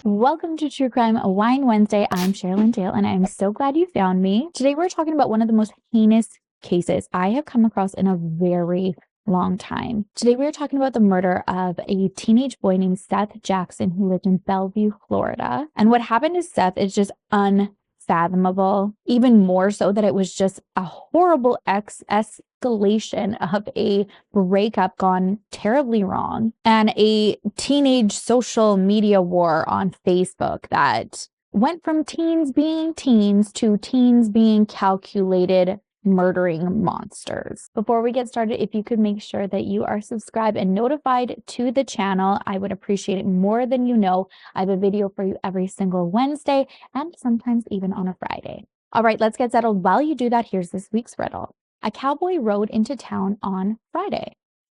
Welcome to True Crime Wine Wednesday. I'm Sherilyn Dale, and I'm so glad you found me. Today, we're talking about one of the most heinous cases I have come across in a very long time. Today, we're talking about the murder of a teenage boy named Seath Jackson who lived in Bellevue, Florida. And what happened to Seath is just unfathomable, even more so that it was just a horrible escalation of a breakup gone terribly wrong and a teenage social media war on Facebook that went from teens being teens to teens being calculated murdering monsters. Before we get started, if you could make sure that you are subscribed and notified to the channel, I would appreciate it more than you know. I have a video for you every single Wednesday and sometimes even on a Friday. All right, let's get settled. While you do that, here's this week's riddle. A cowboy rode into town on Friday.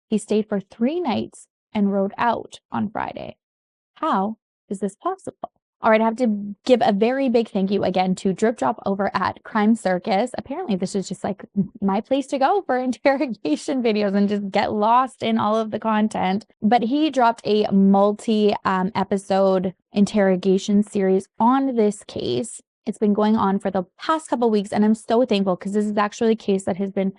He stayed for 3 nights and rode out on Friday. How is this possible? All right, I have to give a very big thank you again to Drip Drop over at Crime Circus. Apparently, this is just like my place to go for interrogation videos and just get lost in all of the content. But he dropped a multi-episode interrogation series on this case. It's been going on for the past couple weeks, and I'm so thankful because this is actually a case that has been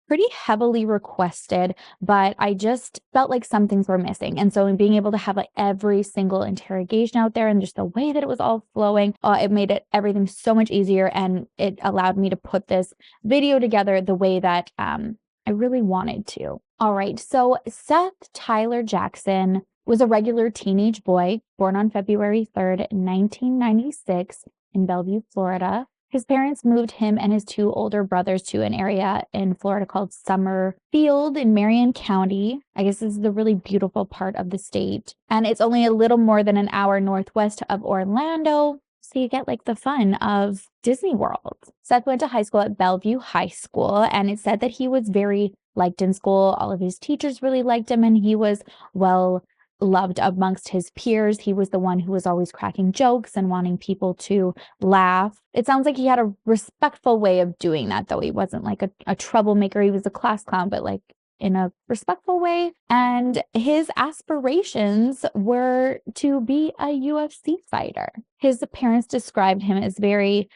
pretty heavily requested, but I just felt like some things were missing. And so in being able to have like every single interrogation out there and just the way that it was all flowing, it made everything so much easier, and it allowed me to put this video together the way that I really wanted to. All right, so Seath Tyler Jackson was a regular teenage boy born on February 3rd, 1996 in Bellevue, Florida. His parents moved him and his 2 older brothers to an area in Florida called Summerfield in Marion County. I guess this is the really beautiful part of the state. And it's only a little more than an hour northwest of Orlando. So you get like the fun of Disney World. Seath went to high school at Bellevue High School, and it said that he was very liked in school. All of his teachers really liked him, and he was well loved amongst his peers. He was the one who was always cracking jokes and wanting people to laugh. It sounds like he had a respectful way of doing that, though. He wasn't like a troublemaker. He was a class clown, but like in a respectful way. And his aspirations were to be a UFC fighter. His parents described him as very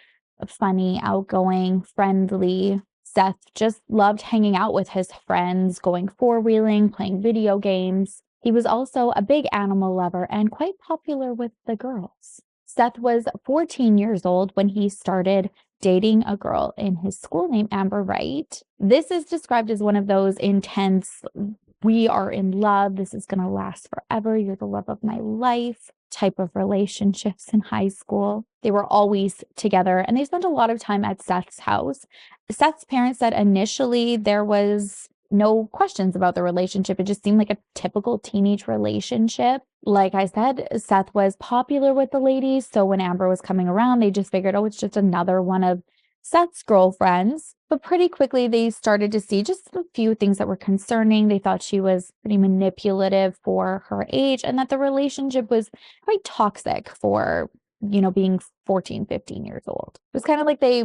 funny, outgoing, friendly. Seath just loved hanging out with his friends, going four-wheeling, playing video games. He was also a big animal lover and quite popular with the girls. Seath was 14 years old when he started dating a girl in his school named Amber Wright. This is described as one of those intense, we are in love, this is going to last forever, you're the love of my life type of relationships in high school. They were always together, and they spent a lot of time at Seath's house. Seath's parents said initially there was no questions about the relationship. It just seemed like a typical teenage relationship. Like I said, Seath was popular with the ladies, so when Amber was coming around, they just figured, oh, it's just another one of Seath's girlfriends. But pretty quickly, they started to see just a few things that were concerning. They thought she was pretty manipulative for her age, and that the relationship was quite toxic for, being 14, 15 years old. It was kind of like they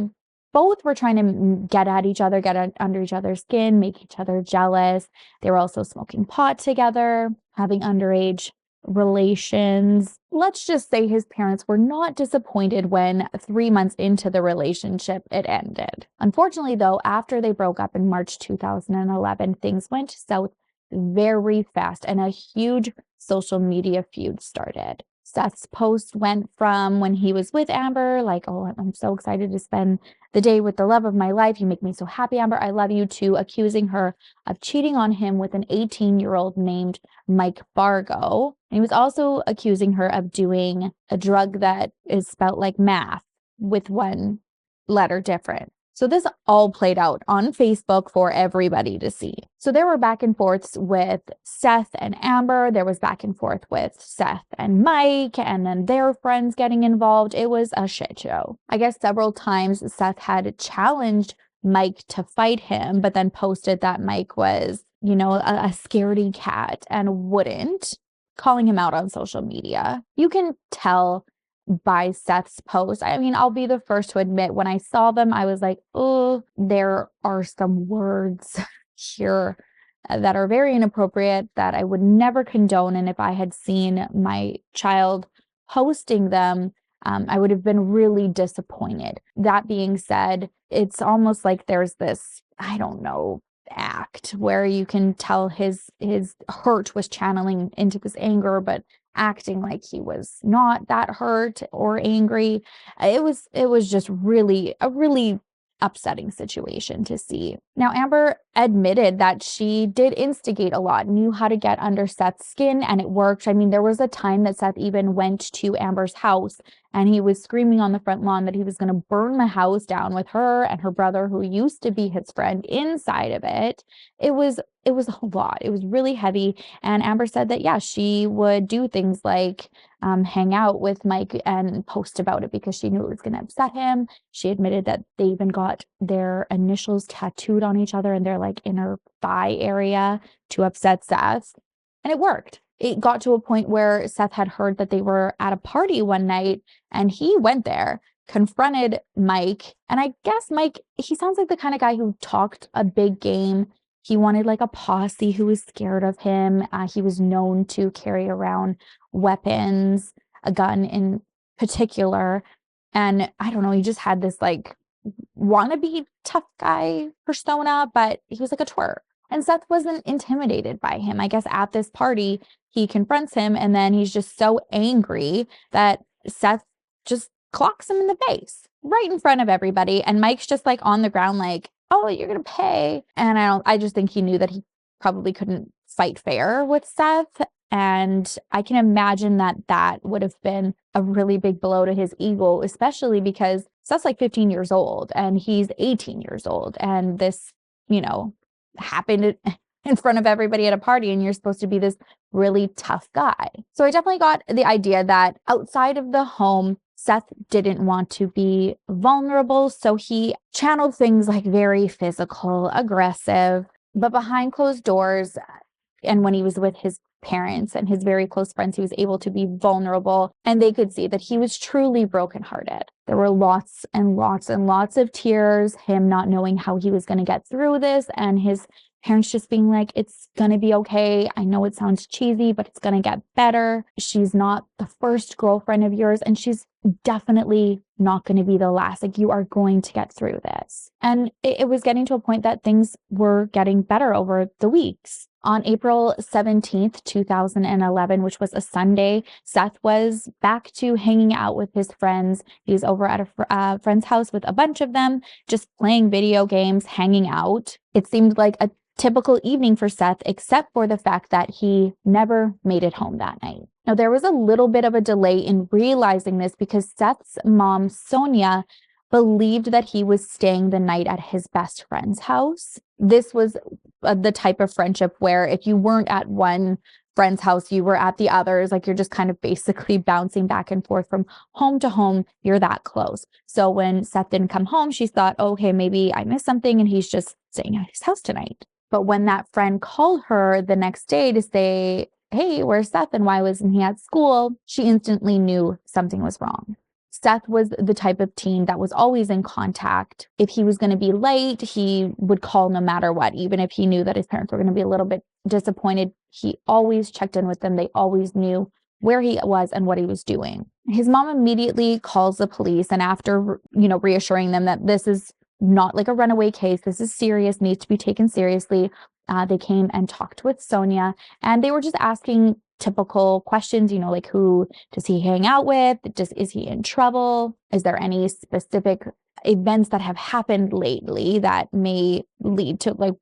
both were trying to get at each other, get under each other's skin, make each other jealous. They were also smoking pot together, having underage relations. Let's just say his parents were not disappointed when 3 months into the relationship, it ended. Unfortunately, though, after they broke up in March 2011, things went south very fast and a huge social media feud started. Seath's post went from when he was with Amber, like, oh, I'm so excited to spend the day with the love of my life. You make me so happy, Amber. I love you, to accusing her of cheating on him with an 18-year-old named Mike Bargo. And he was also accusing her of doing a drug that is spelt like math with one letter different. So this all played out on Facebook for everybody to see. So there were back and forths with Seath and Amber. There was back and forth with Seath and Mike, and then their friends getting involved. It was a shit show. I guess several times Seath had challenged Mike to fight him, but then posted that Mike was, a scaredy cat and wouldn't, calling him out on social media. You can tell by Seath's post. I mean, I'll be the first to admit, when I saw them, I was like, oh, there are some words here that are very inappropriate that I would never condone. And if I had seen my child posting them, I would have been really disappointed. That being said, it's almost like there's this, I don't know, act where you can tell his hurt was channeling into this anger, but acting like he was not that hurt or angry. It was just really a really upsetting situation to see. Now, Amber admitted that she did instigate a lot, knew how to get under Seth's skin, and it worked. I mean, there was a time that Seth even went to Amber's house and he was screaming on the front lawn that he was going to burn the house down with her and her brother, who used to be his friend, inside of it. It was a lot. It was really heavy. And Amber said that, yeah, she would do things like hang out with Mike and post about it because she knew it was going to upset him. She admitted that they even got their initials tattooed on each other in their like inner thigh area to upset Seth. And it worked. It got to a point where Seth had heard that they were at a party one night and he went there, confronted Mike. And I guess Mike, he sounds like the kind of guy who talked a big game. He wanted like a posse who was scared of him. He was known to carry around weapons, a gun in particular. And I don't know, he just had this like wannabe tough guy persona, but he was like a twerp. And Seth wasn't intimidated by him. I guess at this party, he confronts him and then he's just so angry that Seth just clocks him in the face right in front of everybody. And Mike's just like on the ground, like, oh, you're going to pay. And I just think he knew that he probably couldn't fight fair with Seth. And I can imagine that that would have been a really big blow to his ego, especially because Seth's like 15 years old and he's 18 years old. And this, happened in front of everybody at a party and you're supposed to be this really tough guy. So I definitely got the idea that outside of the home, Seth didn't want to be vulnerable. So he channeled things like very physical, aggressive, but behind closed doors. And when he was with his parents and his very close friends, he was able to be vulnerable and they could see that he was truly brokenhearted. There were lots and lots and lots of tears, him not knowing how he was going to get through this, and his parents just being like, it's going to be okay. I know it sounds cheesy, but it's going to get better. She's not the first girlfriend of yours, and she's definitely not going to be the last. Like, you are going to get through this. And it was getting to a point that things were getting better over the weeks. On April 17th, 2011, which was a Sunday, Seth was back to hanging out with his friends. He was over at a friend's house with a bunch of them, just playing video games, hanging out. It seemed like a typical evening for Seth, except for the fact that he never made it home that night. Now, there was a little bit of a delay in realizing this because Seth's mom, Sonia, believed that he was staying the night at his best friend's house. This was the type of friendship where if you weren't at one friend's house, you were at the others. Like, you're just kind of basically bouncing back and forth from home to home. You're that close. So when Seth didn't come home, she thought, oh, okay, maybe I missed something and he's just staying at his house tonight. But when that friend called her the next day to say, hey, where's Seth and why wasn't he at school? She instantly knew something was wrong. Seth was the type of teen that was always in contact. If he was going to be late, he would call no matter what, even if he knew that his parents were going to be a little bit disappointed. He always checked in with them. They always knew where he was and what he was doing. His mom immediately calls the police, and after, reassuring them that this is not like a runaway case, this is serious, needs to be taken seriously, they came and talked with Sonia, and they were just asking typical questions, like, who does he hang out with? Is he in trouble? Is there any specific events that have happened lately that may lead to like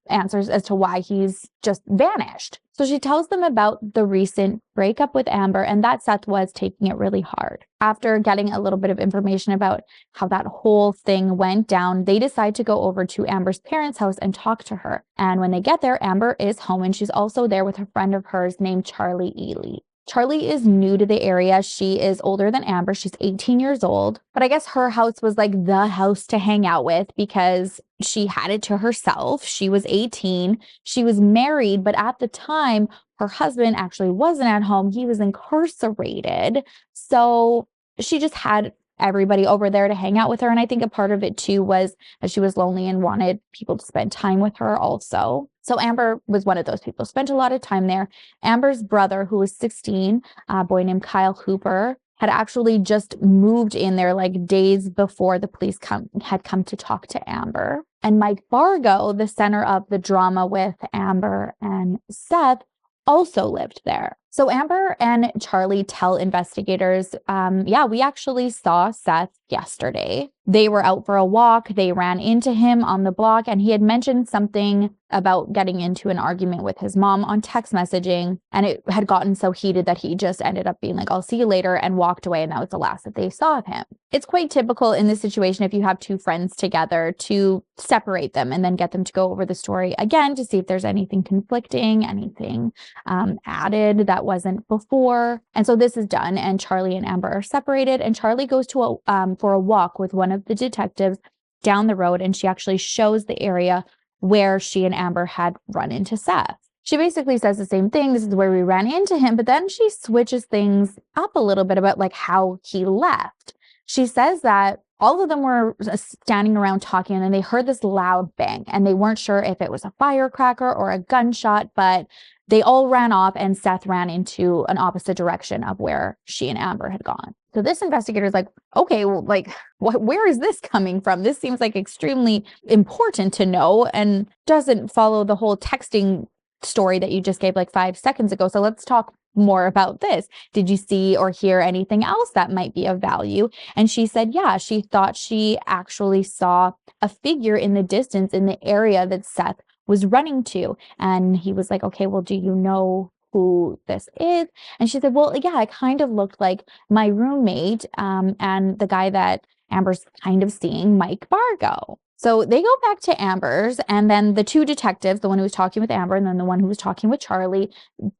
answers as to why he's just vanished? So she tells them about the recent breakup with Amber and that Seth was taking it really hard. After getting a little bit of information about how that whole thing went down, they decide to go over to Amber's parents' house and talk to her. And when they get there, Amber is home and she's also there with a friend of hers named Charlie Ely. Charlie is new to the area. She is older than Amber. She's 18 years old. But I guess her house was like the house to hang out with because she had it to herself. She was 18. She was married, but at the time, her husband actually wasn't at home. He was incarcerated. So she just had everybody over there to hang out with her. And I think a part of it too was that she was lonely and wanted people to spend time with her also. So Amber was one of those people, spent a lot of time there. Amber's brother, who was 16, a boy named Kyle Hooper, had actually just moved in there like days before the police had come to talk to Amber. And Mike Bargo, the center of the drama with Amber and Seth, also lived there. So Amber and Charlie tell investigators, yeah, we actually saw Seth yesterday. They were out for a walk. They ran into him on the block, and he had mentioned something about getting into an argument with his mom on text messaging. And it had gotten so heated that he just ended up being like, I'll see you later, and walked away. And that was the last that they saw of him. It's quite typical in this situation, if you have two friends together, to separate them and then get them to go over the story again to see if there's anything conflicting, anything added that wasn't before. And so this is done, and Charlie and Amber are separated, and Charlie goes to for a walk with one of the detectives down the road, and she actually shows the area where she and Amber had run into Seth. She basically says the same thing. This is where we ran into him, but then she switches things up a little bit about like how he left. She says that all of them were standing around talking, and then they heard this loud bang, and they weren't sure if it was a firecracker or a gunshot, but they all ran off, and Seth ran into an opposite direction of where she and Amber had gone. So this investigator is like, okay, well, like, where is this coming from? This seems like extremely important to know and doesn't follow the whole texting story that you just gave like 5 seconds ago. So let's talk more about this. Did you see or hear anything else that might be of value? And she said, yeah, she thought she actually saw a figure in the distance in the area that Seth was running to. And he was like, okay, well, do you know who this is? And she said, well, yeah, it kind of looked like my roommate and the guy that Amber's kind of seeing, Mike Bargo. So they go back to Amber's, and then the two detectives, the one who was talking with Amber and then the one who was talking with Charlie,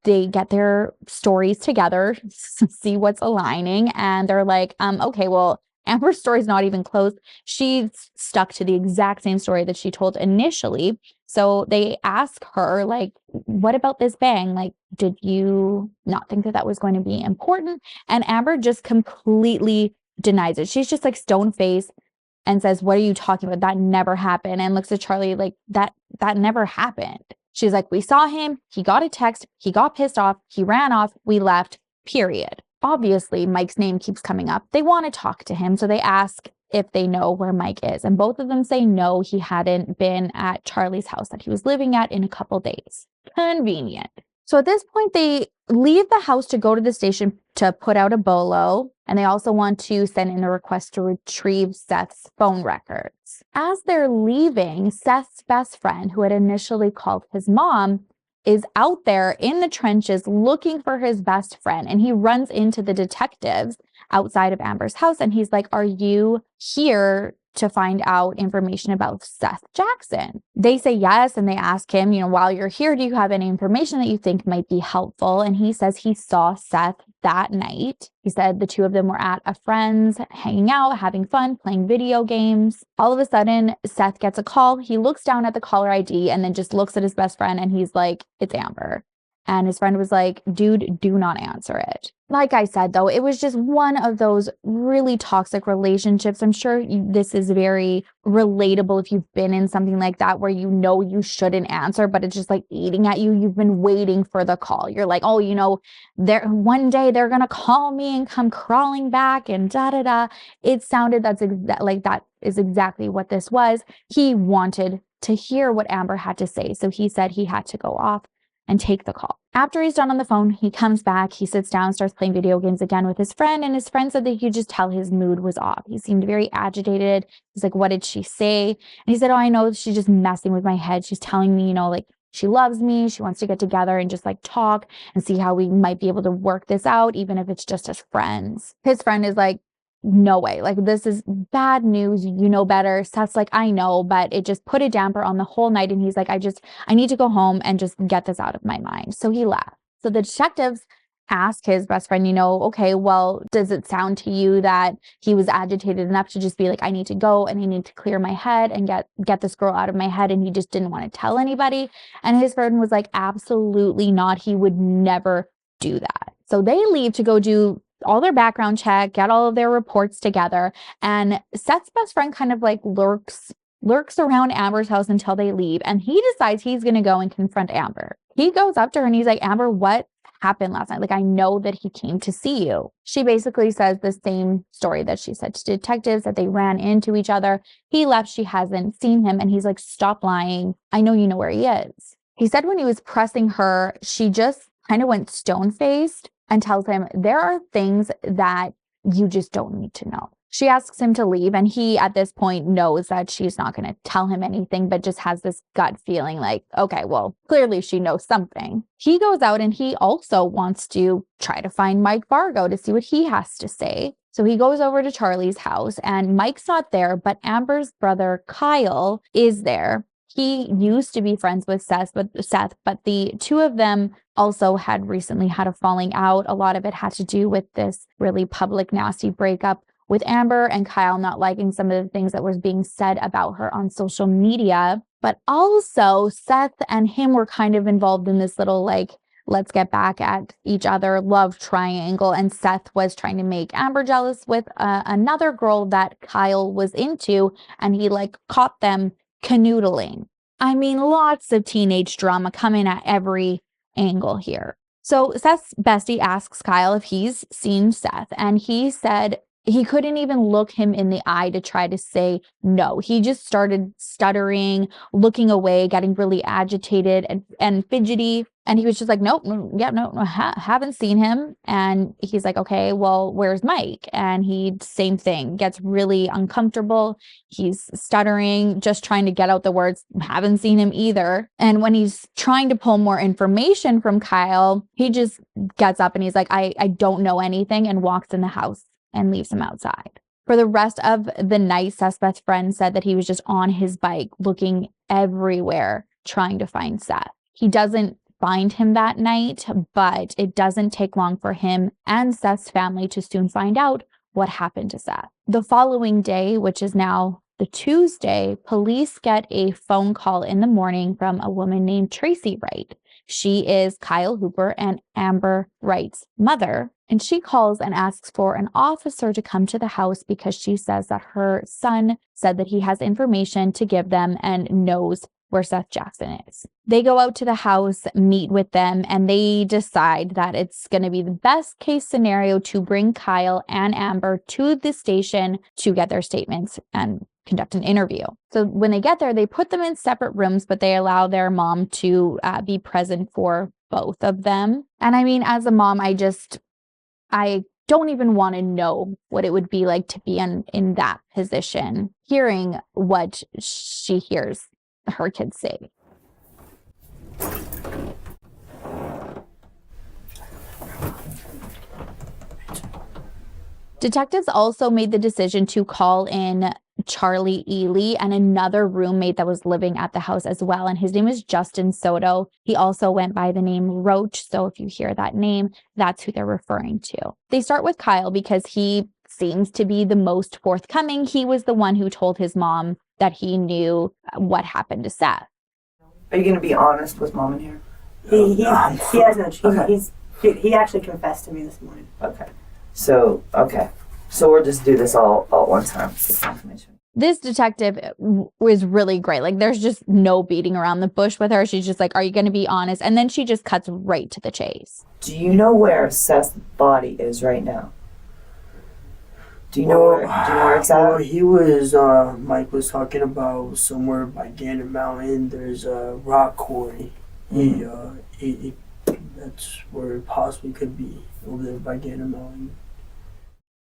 they get their stories together, see what's aligning, and they're like, okay, well, Amber's story's not even closed. She's stuck to the exact same story that she told initially. So they ask her, like, what about this bang? Like, did you not think that that was going to be important? And Amber just completely denies it. She's just like stone-faced and says, what are you talking about? That never happened. And looks at Charlie like, that never happened. She's like, we saw him. He got a text. He got pissed off. He ran off. We left, period. Obviously, Mike's name keeps coming up. They want to talk to him. So they ask if they know where Mike is. And both of them say no, he hadn't been at Charlie's house that he was living at in a couple days. Convenient. So at this point, they leave the house to go to the station to put out a bolo. And they also want to send in a request to retrieve Seth's phone records. As they're leaving, Seth's best friend, who had initially called his mom, is out there in the trenches looking for his best friend. And he runs into the detectives outside of Amber's house. And he's like, are you here to find out information about Seath Jackson? They say yes. And they ask him, while you're here, do you have any information that you think might be helpful? And he says he saw Seth that night. He said the two of them were at a friend's, hanging out, having fun, playing video games. All of a sudden, Seth gets a call. He looks down at the caller ID and then just looks at his best friend, and he's like, it's Amber. And his friend was like, dude, do not answer it. Like I said, though, it was just one of those really toxic relationships. I'm sure this is very relatable if you've been in something like that where you shouldn't answer, but it's just like eating at you. You've been waiting for the call. You're like, oh, one day they're going to call me and come crawling back and da-da-da. It sounded that is exactly what this was. He wanted to hear what Amber had to say. So he said he had to go off and take the call. After he's done on the phone, he comes back, he sits down, starts playing video games again with his friend, and his friend said that you could just tell his mood was off. He seemed very agitated. He's like, what did she say? And he said, oh, I know she's just messing with my head. She's telling me, she loves me. She wants to get together and just talk and see how we might be able to work this out, even if it's just as friends. His friend is like, no way. This is bad news. You know better. Seth's like, I know, but it just put a damper on the whole night. And he's like, I need to go home and just get this out of my mind. So he left. So the detectives ask his best friend, okay, well, does it sound to you that he was agitated enough to just be like, I need to go and I need to clear my head and get this girl out of my head, and he just didn't want to tell anybody? And his friend was like, absolutely not. He would never do that. So they leave to go do all their background check, get all of their reports together. And Seth's best friend kind of lurks lurks around Amber's house until they leave, and he decides he's going to go and confront Amber. He goes up to her and he's like, Amber, what happened last night? Like, I know that he came to see you. She basically says the same story that she said to detectives, that they ran into each other. He left, she hasn't seen him, and he's like, stop lying. I know you know where he is. He said when he was pressing her, she just kind of went stone-faced and tells him there are things that you just don't need to know. She asks him to leave, and he at this point knows that she's not going to tell him anything, but just has this gut feeling like, okay, well, clearly she knows something. He goes out and he also wants to try to find Mike Vargo to see what he has to say. So he goes over to Charlie's house, and Mike's not there, but Amber's brother Kyle is there. He used to be friends with Seth, but the two of them also had recently had a falling out. A lot of it had to do with this really public, nasty breakup with Amber, and Kyle not liking some of the things that was being said about her on social media. But also Seth and him were kind of involved in this little like, let's get back at each other love triangle. And Seth was trying to make Amber jealous with another girl that Kyle was into, and he like caught them canoodling. I mean, lots of teenage drama coming at every angle here. So Seth's bestie asks Kyle if he's seen Seth, and he said he couldn't even look him in the eye to try to say no. He just started stuttering, looking away, getting really agitated and fidgety. And he was just like, nope, haven't seen him. And he's like, okay, well, where's Mike? And he, same thing, gets really uncomfortable. He's stuttering, just trying to get out the words, haven't seen him either. And when he's trying to pull more information from Kyle, he just gets up and he's like, I don't know anything, and walks in the house and leaves him outside. For the rest of the night, Seth's best friend said that he was just on his bike looking everywhere trying to find Seth. He doesn't find him that night, but it doesn't take long for him and Seth's family to soon find out what happened to Seth. The following day, which is now the Tuesday, police get a phone call in the morning from a woman named Tracy Wright. She is Kyle Hooper and Amber Wright's mother, and she calls and asks for an officer to come to the house because she says that her son said that he has information to give them and knows where Seath Jackson is. They go out to the house, meet with them, and they decide that it's going to be the best case scenario to bring Kyle and Amber to the station to get their statements and conduct an interview. So when they get there, they put them in separate rooms, but they allow their mom to be present for both of them. And I mean, as a mom, I don't even want to know what it would be like to be in that position, hearing what she hears her kids say. Detectives also made the decision to call in Charlie Ely and another roommate that was living at the house as well, and his name is Justin Soto. He also went by the name Roach, so if you hear that name, that's who they're referring to. They start with Kyle because he seems to be the most forthcoming. He was the one who told his mom that he knew what happened to Seath. Are you going to be honest with mom in here? He hasn't. Okay. He actually confessed to me this morning. Okay. So we'll just do this all at one time. Get some information. This detective was really great. Like, there's just no beating around the bush with her. She's just like, are you going to be honest? And then she just cuts right to the chase. Do you know where Seth's body is right now? Do you know where it's at? Well, he was, Mike was talking about somewhere by Gander Mountain. There's a rock quarry. That's where it possibly could be, over there by Gander Mountain.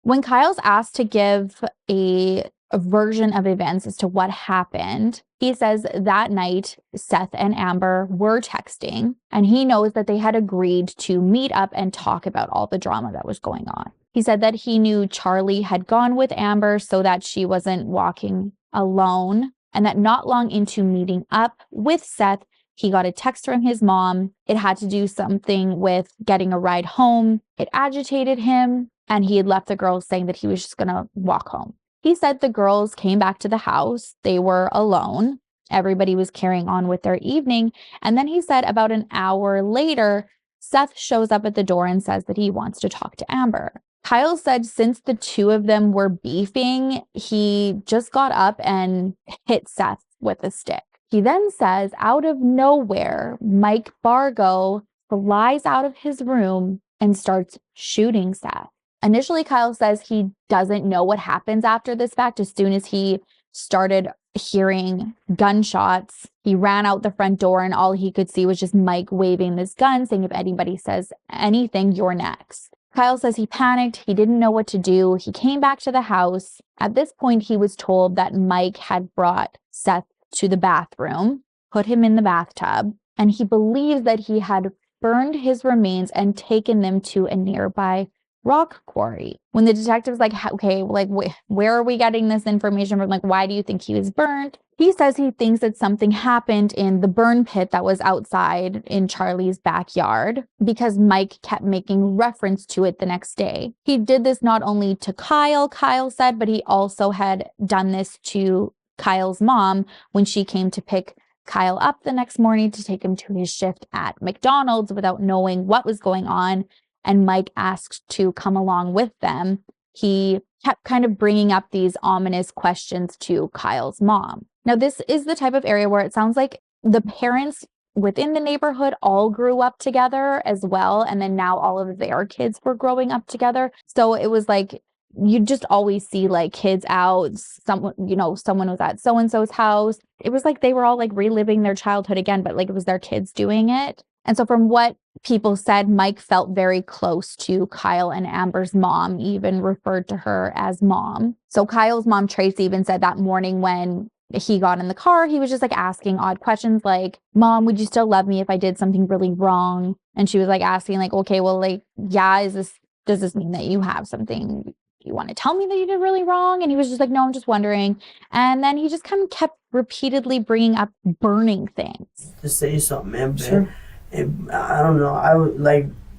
When Kyle's asked to give a version of events as to what happened, he says that night Seath and Amber were texting, and he knows that they had agreed to meet up and talk about all the drama that was going on. He said that he knew Charlie had gone with Amber so that she wasn't walking alone, and that not long into meeting up with Seath, he got a text from his mom. It had to do something with getting a ride home. It agitated him, and he had left the girls saying that he was just going to walk home. He said the girls came back to the house. They were alone. Everybody was carrying on with their evening. And then he said about an hour later, Seath shows up at the door and says that he wants to talk to Amber. Kyle said since the two of them were beefing, he just got up and hit Seth with a stick. He then says, out of nowhere, Mike Bargo flies out of his room and starts shooting Seth. Initially, Kyle says he doesn't know what happens after this fact. As soon as he started hearing gunshots, he ran out the front door and all he could see was just Mike waving this gun, saying, if anybody says anything, you're next. Kyle says he panicked. He didn't know what to do. He came back to the house. At this point, he was told that Mike had brought Seth to the bathroom, put him in the bathtub, and he believes that he had burned his remains and taken them to a nearby rock quarry. When the detective's like, okay, like, where are we getting this information from? Like, why do you think he was burned? He says he thinks that something happened in the burn pit that was outside in Charlie's backyard because Mike kept making reference to it the next day. He did this not only to Kyle said, but he also had done this to Kyle's mom when she came to pick Kyle up the next morning to take him to his shift at McDonald's without knowing what was going on. And Mike asked to come along with them. He kept kind of bringing up these ominous questions to Kyle's mom. Now, this is the type of area where it sounds like the parents within the neighborhood all grew up together as well. And then now all of their kids were growing up together. So it was like, you just always see like kids out, someone was at so-and-so's house. It was like they were all like reliving their childhood again, but like it was their kids doing it. And so from what people said, Mike felt very close to Kyle and Amber's mom, even referred to her as mom. So Kyle's mom, Tracy, even said that morning when he got in the car, he was just like asking odd questions like, Mom, would you still love me if I did something really wrong? And she was like asking like, okay, well, like, yeah, does this mean that you have something you want to tell me that you did really wrong? And he was just like, no, I'm just wondering. And then he just kind of kept repeatedly bringing up burning things. To say something, man. Sure. I don't know.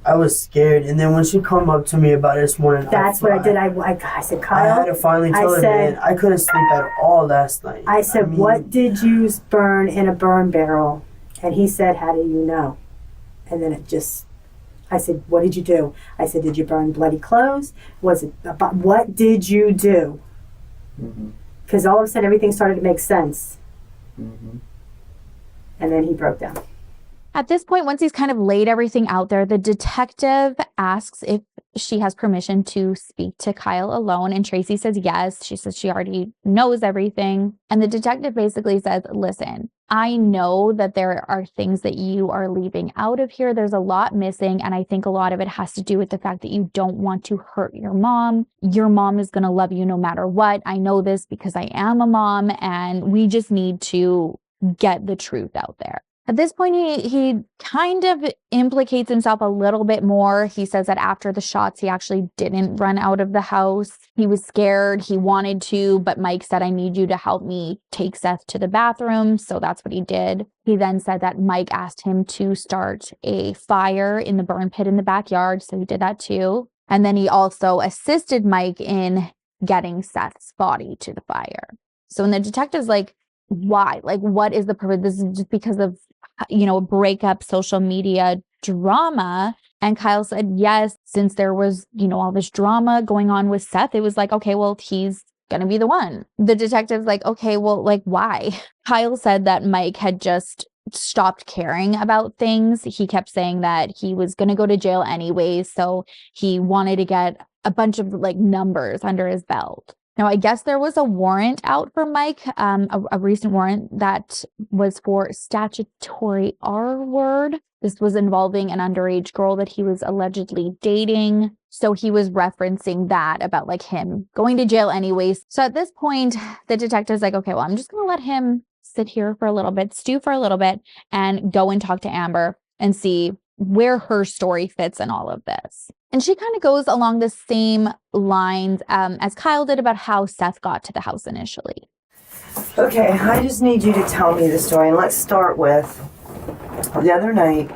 I was scared, and then when she come up to me about it this morning, That's what I did. I said, Kyle. I had to finally tell her, man, I couldn't sleep at all last night. I said, what did you burn in a burn barrel? And he said, how do you know? And then I said, what did you do? I said, did you burn bloody clothes? Was it about, what did you do? Because all of a sudden everything started to make sense. And then he broke down. At this point, once he's kind of laid everything out there, the detective asks if she has permission to speak to Kyle alone. And Tracy says yes. She says she already knows everything. And the detective basically says, listen, I know that there are things that you are leaving out of here. There's a lot missing. And I think a lot of it has to do with the fact that you don't want to hurt your mom. Your mom is going to love you no matter what. I know this because I am a mom, and we just need to get the truth out there. At this point, he kind of implicates himself a little bit more. He says that after the shots, he actually didn't run out of the house. He was scared. He wanted to, but Mike said, I need you to help me take Seth to the bathroom. So that's what he did. He then said that Mike asked him to start a fire in the burn pit in the backyard. So he did that too. And then he also assisted Mike in getting Seth's body to the fire. So when the detective's like, why? Like, what is the purpose? This is just because of, breakup, social media drama. And Kyle said, yes, since there was, all this drama going on with Seth, it was like, okay, well, he's going to be the one. The detective's like, okay, well, like, why? Kyle said that Mike had just stopped caring about things. He kept saying that he was going to go to jail anyway. So he wanted to get a bunch of like numbers under his belt. Now, I guess there was a warrant out for Mike, a recent warrant that was for statutory R-word. This was involving an underage girl that he was allegedly dating. So he was referencing that about like him going to jail anyways. So at this point, the detective's like, okay, well, I'm just going to let him sit here for a little bit, stew for a little bit, and go and talk to Amber and see where her story fits in all of this. And she kind of goes along the same lines as Kyle did about how Seth got to the house initially. Okay, I just need you to tell me the story. And let's start with the other night.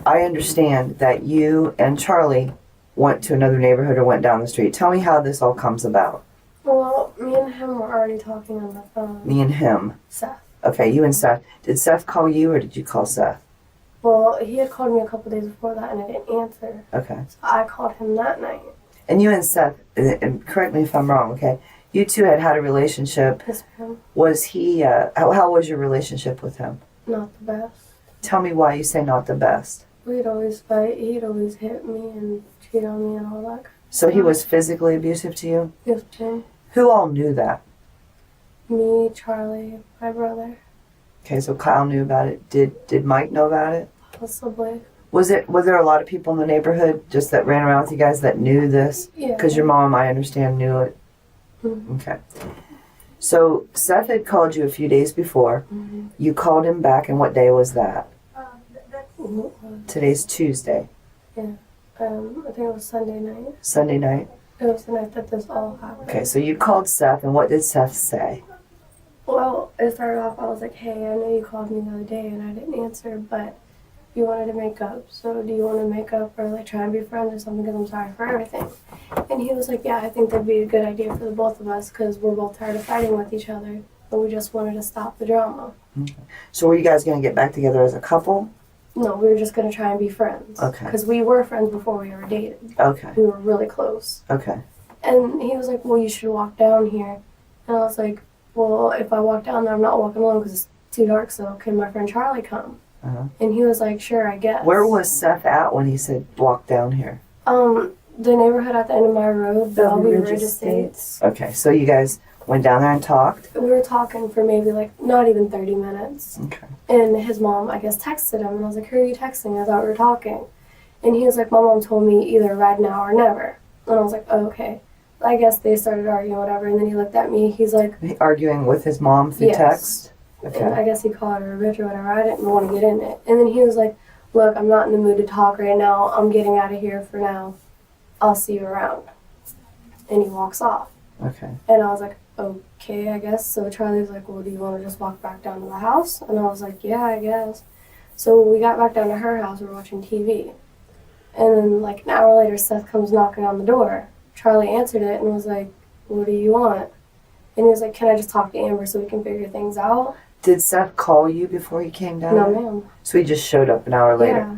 I understand that you and Charlie went to another neighborhood or went down the street. Tell me how this all comes about. Well, me and him were already talking on the phone. Me and him. Seth. Okay, you and Seth. Did Seth call you or did you call Seth? Well, he had called me a couple days before that and I didn't answer. Okay. So I called him that night. And you and Seth, and correct me if I'm wrong, okay? You two had a relationship. Yes, ma'am. Was he, how was your relationship with him? Not the best. Tell me why you say not the best. We'd always fight. He'd always hit me and cheat on me and all that. So he was physically abusive to you? Yes, ma'am. Who all knew that? Me, Charlie, my brother, Okay, so Kyle knew about it. Did Mike know about it? possibly. Were there a lot of people in the neighborhood just that ran around with you guys that knew this? Yeah. Because your mom, I understand, knew it. Mhm. Okay. So Seth had called you a few days before. Mhm. You called him back, and what day was that? Mhm. Today's Tuesday. I think it was Sunday night. Sunday night? It was the night that this all happened. Okay, so you called Seth, and what did Seth say? Well, it started off, I was like, hey, I know you called me the other day and I didn't answer, but you wanted to make up. So do you want to make up or like try and be friends or something because I'm sorry for everything? And he was like, yeah, I think that'd be a good idea for the both of us because we're both tired of fighting with each other. But we just wanted to stop the drama. So were you guys going to get back together as a couple? No, we were just going to try and be friends. Okay. Because we were friends before we ever dated. Okay, We were really close. okay. And he was like, well, you should walk down here. And I was like, well, if I walk down there, I'm not walking alone because it's too dark, so can my friend Charlie come? Uh-huh. And he was like, sure, I guess. Where was Seth at when he said, walk down here? The neighborhood at the end of my road, Bellevue Ridge Ridge Estates. Estates. Okay, so you guys went down there and talked? We were talking for maybe like not even 30 minutes. Okay. And his mom, I guess, texted him. And I was like, who are you texting? I thought we were talking. And he was like, my mom told me either right now or never. And I was like, oh, okay. I guess they started arguing, whatever. And then he looked at me. He's like, Arguing with his mom through Yes. text? and Okay. I guess he called her a bitch or whatever. I didn't want to get in it. And then he was like, look, I'm not in the mood to talk right now. I'm getting out of here for now. I'll see you around. And he walks off. Okay. And I was like, okay, I guess. So Charlie's like, well, do you want to just walk back down to the house? And I was like, yeah, I guess. So we got back down to her house. We were watching TV. And then like an hour later, Seth comes knocking on the door. Charlie answered it and was like, what do you want? And he was like, can I just talk to Amber so we can figure things out? Did Seth call you before he came down No, there? ma'am. So he just showed up an hour later. Yeah.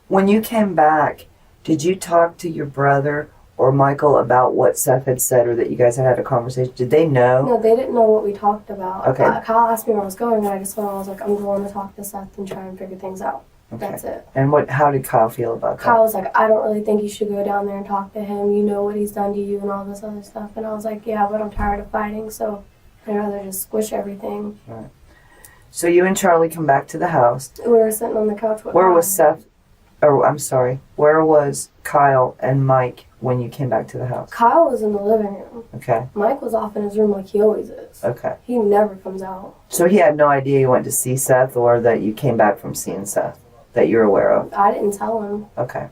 When you came back, did you talk to your brother or Michael about what Seth had said or that you guys had a conversation? Did they know? No, they didn't know what we talked about. Okay. Kyle asked me where I was going, and I just went, I was like, I'm going to talk to Seth and try and figure things out. Okay. That's it. And how did Kyle feel about that? Kyle was like, I don't really think you should go down there and talk to him. You know what he's done to you and all this other stuff. And I was like, yeah, but I'm tired of fighting, so I'd rather just squish everything. So you and Charlie come back to the house. We were sitting on the couch with Where Kyle. was Seth? Oh, I'm sorry. Where was Kyle and Mike when you came back to the house? Kyle was in the living room. Okay. Mike was off in his room like he always is. Okay. He never comes out. So he had no idea you went to see Seth or that you came back from seeing Seth that you're aware of? I didn't tell him. Okay.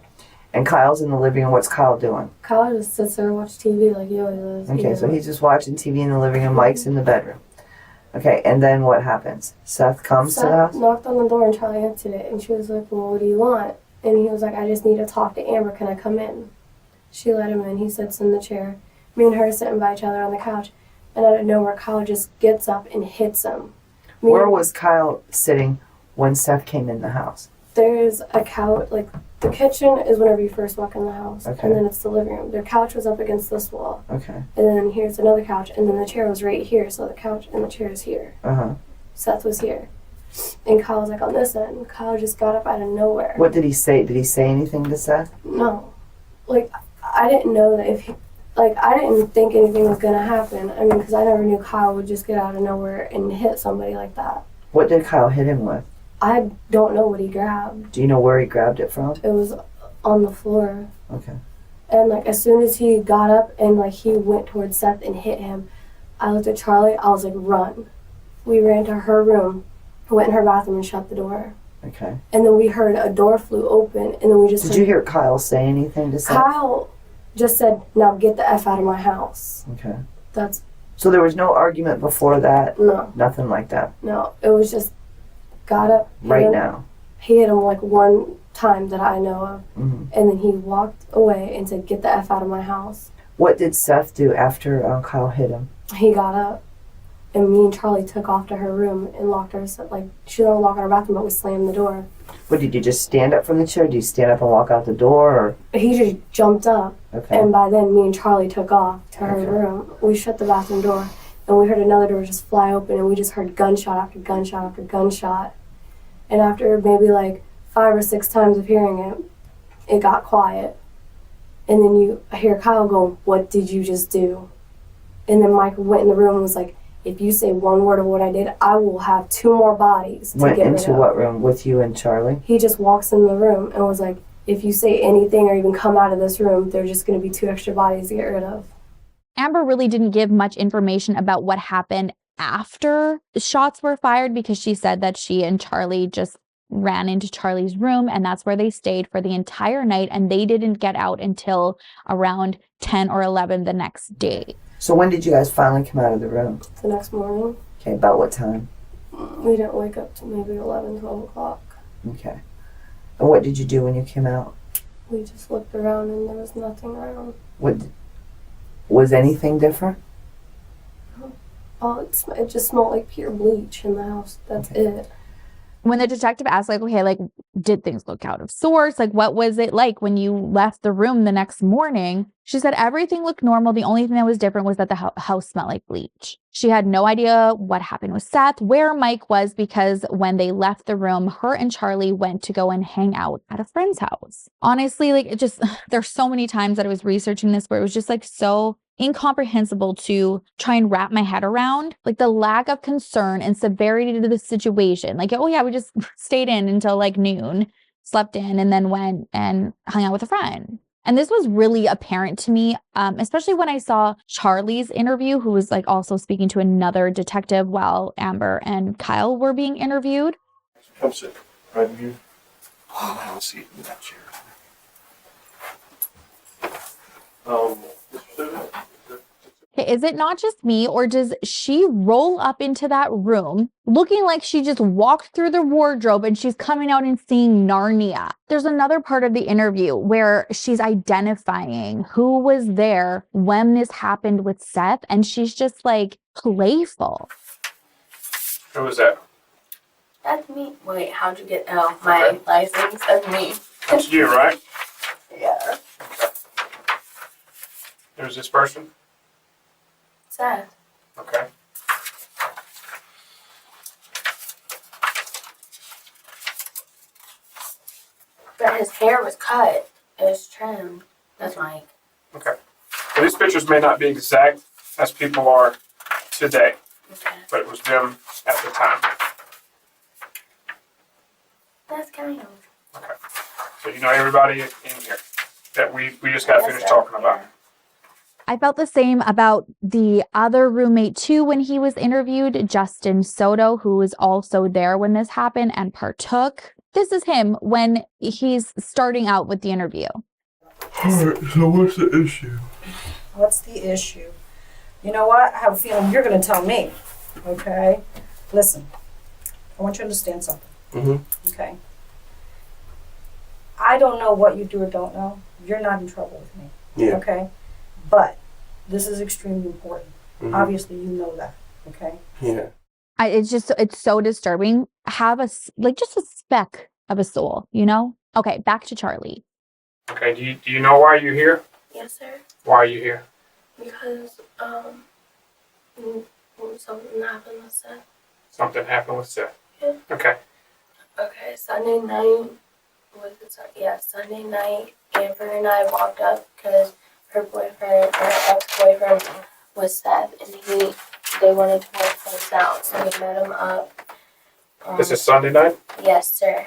And Kyle's in the living room. What's Kyle doing? Kyle just sits there and watches TV like he always is. Okay, so he's just watching TV in the living room. Mike's in the bedroom. Okay, and then what happens? Seth comes to the Seth house? knocked on the door and Charlie answered it. And she was like, well, what do you want? And he was like, I just need to talk to Amber. Can I come in? She let him in. He sits in the chair. Me and her are sitting by each other on the couch. And out of nowhere, Kyle just gets up and hits him. Where was Kyle sitting when Seth came in the house? There's a couch, like, the kitchen is whenever you first walk in the house. Okay. And then it's the living room. Their couch was up against this wall. Okay. And then here's another couch. And then the chair was right here. So the couch and the chair is here. Uh-huh. Seth was here. And Kyle was like on this end. Kyle just got up out of nowhere. What did he say? Did he say anything to Seth? No. Like, I didn't know that if he, like, I didn't think anything was going to happen. I mean, because I never knew Kyle would just get out of nowhere and hit somebody like that. What did Kyle hit him with? I don't know what he grabbed. Do you know where he grabbed it from? It was on the floor. Okay. And, like, as soon as he got up and, like, he went towards Seth and hit him, I looked at Charlie. I was like, run. We ran to her room, went in her bathroom and shut the door. Okay. And then we heard a door flew open, and then we just Did you hear Kyle say anything to Seth? Kyle just said, now get the F out of my house. Okay. That's, So there was no argument before that? no, Nothing like that? no. It was just, got up. hit Right him. now? He hit him like one time that I know of. Mm-hmm. And then he walked away and said, get the F out of my house. What did Seth do after Kyle hit him? He got up. and me and Charlie took off to her room and locked her. Like, she didn't lock our bathroom, but we slammed the door. What, did you just stand up from the chair? Did you stand up and walk out the door? Or? He just jumped up, Okay. and by then me and Charlie took off to her room. We shut the bathroom door, and we heard another door just fly open, and we just heard gunshot after gunshot after gunshot. And after maybe like 5 or 6 times of hearing it, it got quiet. And then you hear Kyle go, "What did you just do?" And then Mike went in the room and was like, "If you say one word of what I did, I will have 2 more bodies to Went get rid into of." what room with you and Charlie? He just walks in the room and was like, "If you say anything or even come out of this room, there's just going to be 2 extra bodies to get rid of." Amber really didn't give much information about what happened after the shots were fired because she said that she and Charlie just ran into Charlie's room and that's where they stayed for the entire night, and they didn't get out until around 10 or 11 the next day. So when did you guys finally come out of the room? The next morning, Okay, about what time? we didn't wake up till maybe 11, 12 o'clock. Okay. And what did you do when you came out? We just looked around and there was nothing around. What was anything different? Oh, it just smelled like pure bleach in the house. That's it. When the detective asked, like, okay, like, did things look out of sorts? Like, what was it like when you left the room the next morning? She said everything looked normal. The only thing that was different was that the house smelled like bleach. She had no idea what happened with Seth, where Mike was, because when they left the room, her and Charlie went to go and hang out at a friend's house. Honestly, like, it just, there's so many times that I was researching this where it was just like so incomprehensible to try and wrap my head around, like the lack of concern and severity to the situation. Like, oh yeah, we just stayed in until like noon, slept in, and then went and hung out with a friend. And this was really apparent to me, especially when I saw Charlie's interview, who was like also speaking to another detective while Amber and Kyle were being interviewed. Come sit right in here. Have a seat in that chair. Okay, is it not just me, or does she roll up into that room looking like she just walked through the wardrobe and she's coming out and seeing Narnia? There's another part of the interview where she's identifying who was there when this happened with Seth, and she's just like playful. Who was that? That's me. Wait, how'd you get my license? That's me. That's you, right? Yeah. Who's this person? Seth. Okay. But his hair was cut. It was trimmed. That's Mike. Okay. So these pictures may not be exact as people are today, Okay. but it was them at the time. That's kind of. Okay. So you know everybody in here that we just got finished talking about. I felt the same about the other roommate too when he was interviewed, Justin Soto, who was also there when this happened and partook. This is him when he's starting out with the interview. Alright, so what's the issue? What's the issue? You know what? I have a feeling you're going to tell me. Okay? Listen, I want you to understand something. Mm-hmm. Okay? I don't know what you do or don't know. You're not in trouble with me. Yeah. Okay? But this is extremely important. Mm-hmm. Obviously, you know that. Okay? Yeah. It's so disturbing. Have just a speck of a soul, you know? Okay, back to Charlie. Okay, do you know why you're here? Yes, sir. Why are you here? Because something happened with Seth. Something happened with Seth. Yeah. Okay. Okay, Sunday night. Sunday night, Amber and I walked up because her ex-boyfriend was Seth, and they wanted to work things out, so we met him up. This is Sunday night? Yes, sir.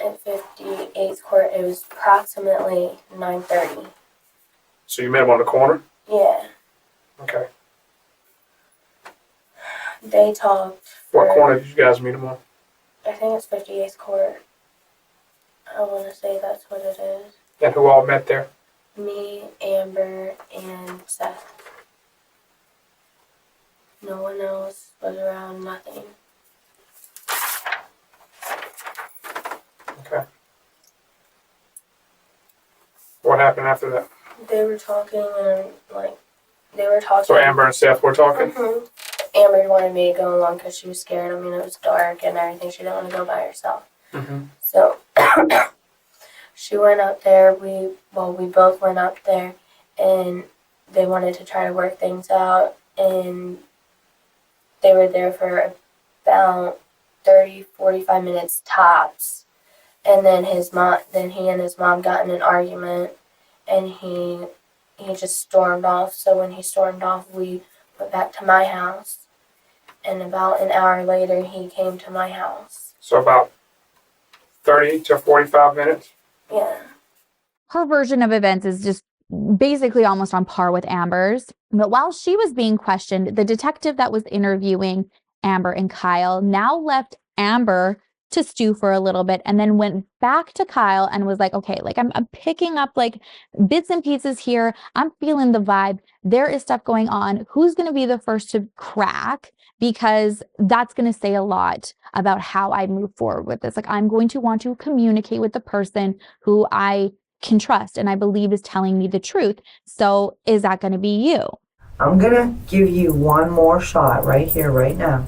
At 58th Court, it was approximately 9:30. So you met him on the corner? Yeah, Okay. they talked. What corner did you guys meet him on? I think it's 58th Court. I want to say that's what it is. And who all met there? Me, Amber, and Seth. No one else was around, nothing. Okay. What happened after that? They were talking and they were talking. So Amber and Seth were talking? Mhm. Amber wanted me to go along because she was scared. I mean, it was dark and everything. She didn't want to go by herself. Mm-hmm. So she went up there. We both went up there, and they wanted to try to work things out. And they were there for about 30, 45 minutes tops. And then he and his mom got in an argument, and he just stormed off. So when he stormed off, we went back to my house. And about an hour later, he came to my house. So about 30 to 45 minutes. Yeah. Her version of events is just basically almost on par with Amber's. But while she was being questioned, the detective that was interviewing Amber and Kyle now left Amber to stew for a little bit and then went back to Kyle and was like, okay, like I'm picking up like bits and pieces here. I'm feeling the vibe. There is stuff going on. Who's going to be the first to crack? Because that's going to say a lot about how I move forward with this. Like, I'm going to want to communicate with the person who I can trust and I believe is telling me the truth. So is that going to be you? I'm going to give you one more shot right here, right now,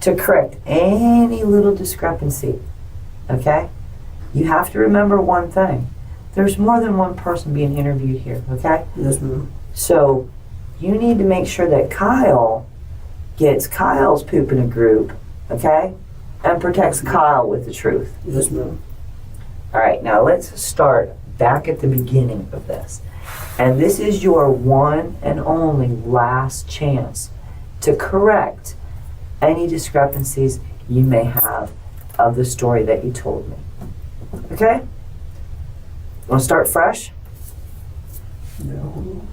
to correct any little discrepancy, okay? You have to remember one thing. There's more than one person being interviewed here, okay? Yes, ma'am. So you need to make sure that Kyle gets Kyle's poop in a group, okay? And protects Kyle with the truth. Yes, ma'am. All right, now let's start back at the beginning of this. And this is your one and only last chance to correct any discrepancies you may have of the story that you told me. Okay? Want to start fresh? No.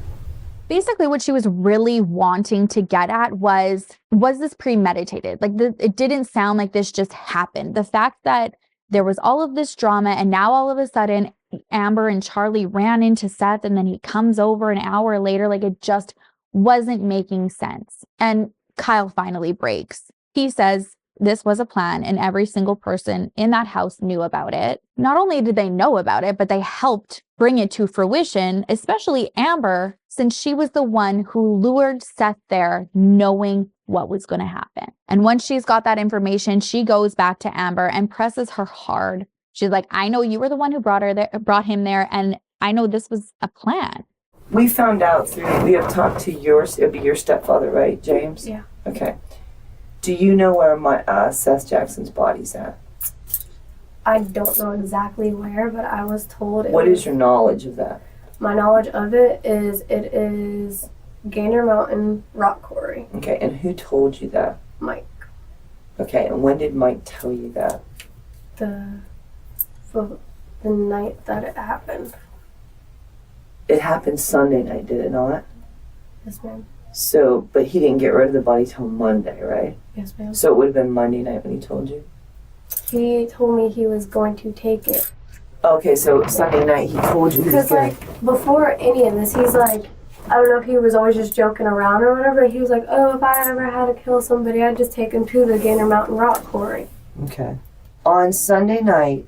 Basically, what she was really wanting to get at was this premeditated? Like, it didn't sound like this just happened. The fact that there was all of this drama and now all of a sudden Amber and Charlie ran into Seth and then he comes over an hour later, like it just wasn't making sense. And Kyle finally breaks. He says this was a plan and every single person in that house knew about it. Not only did they know about it, but they helped bring it to fruition, especially Amber, since she was the one who lured Seth there knowing what was going to happen. And once she's got that information, she goes back to Amber and presses her hard. She's like, I know you were the one who brought him there, and I know this was a plan. We found out we have talked to it'd be your stepfather, right, James? Yeah. Okay. Do you know where Seath Jackson's body's at? I don't know exactly where, but I was told What is your knowledge of that? My knowledge of it is Gander Mountain Rock Quarry. Okay, and who told you that? Mike. Okay, and when did Mike tell you that? The night that it happened. It happened Sunday night, did it not? Yes, ma'am. So, but he didn't get rid of the body till Monday, right? Yes, ma'am. So it would have been Monday night when he told you? He told me he was going to take it. Okay, so Sunday night he told you he was Because, like, before any of this, he's like, I don't know if he was always just joking around or whatever. He was like, oh, if I ever had to kill somebody, I'd just take him to the Gander Mountain Rock Quarry. Okay. On Sunday night,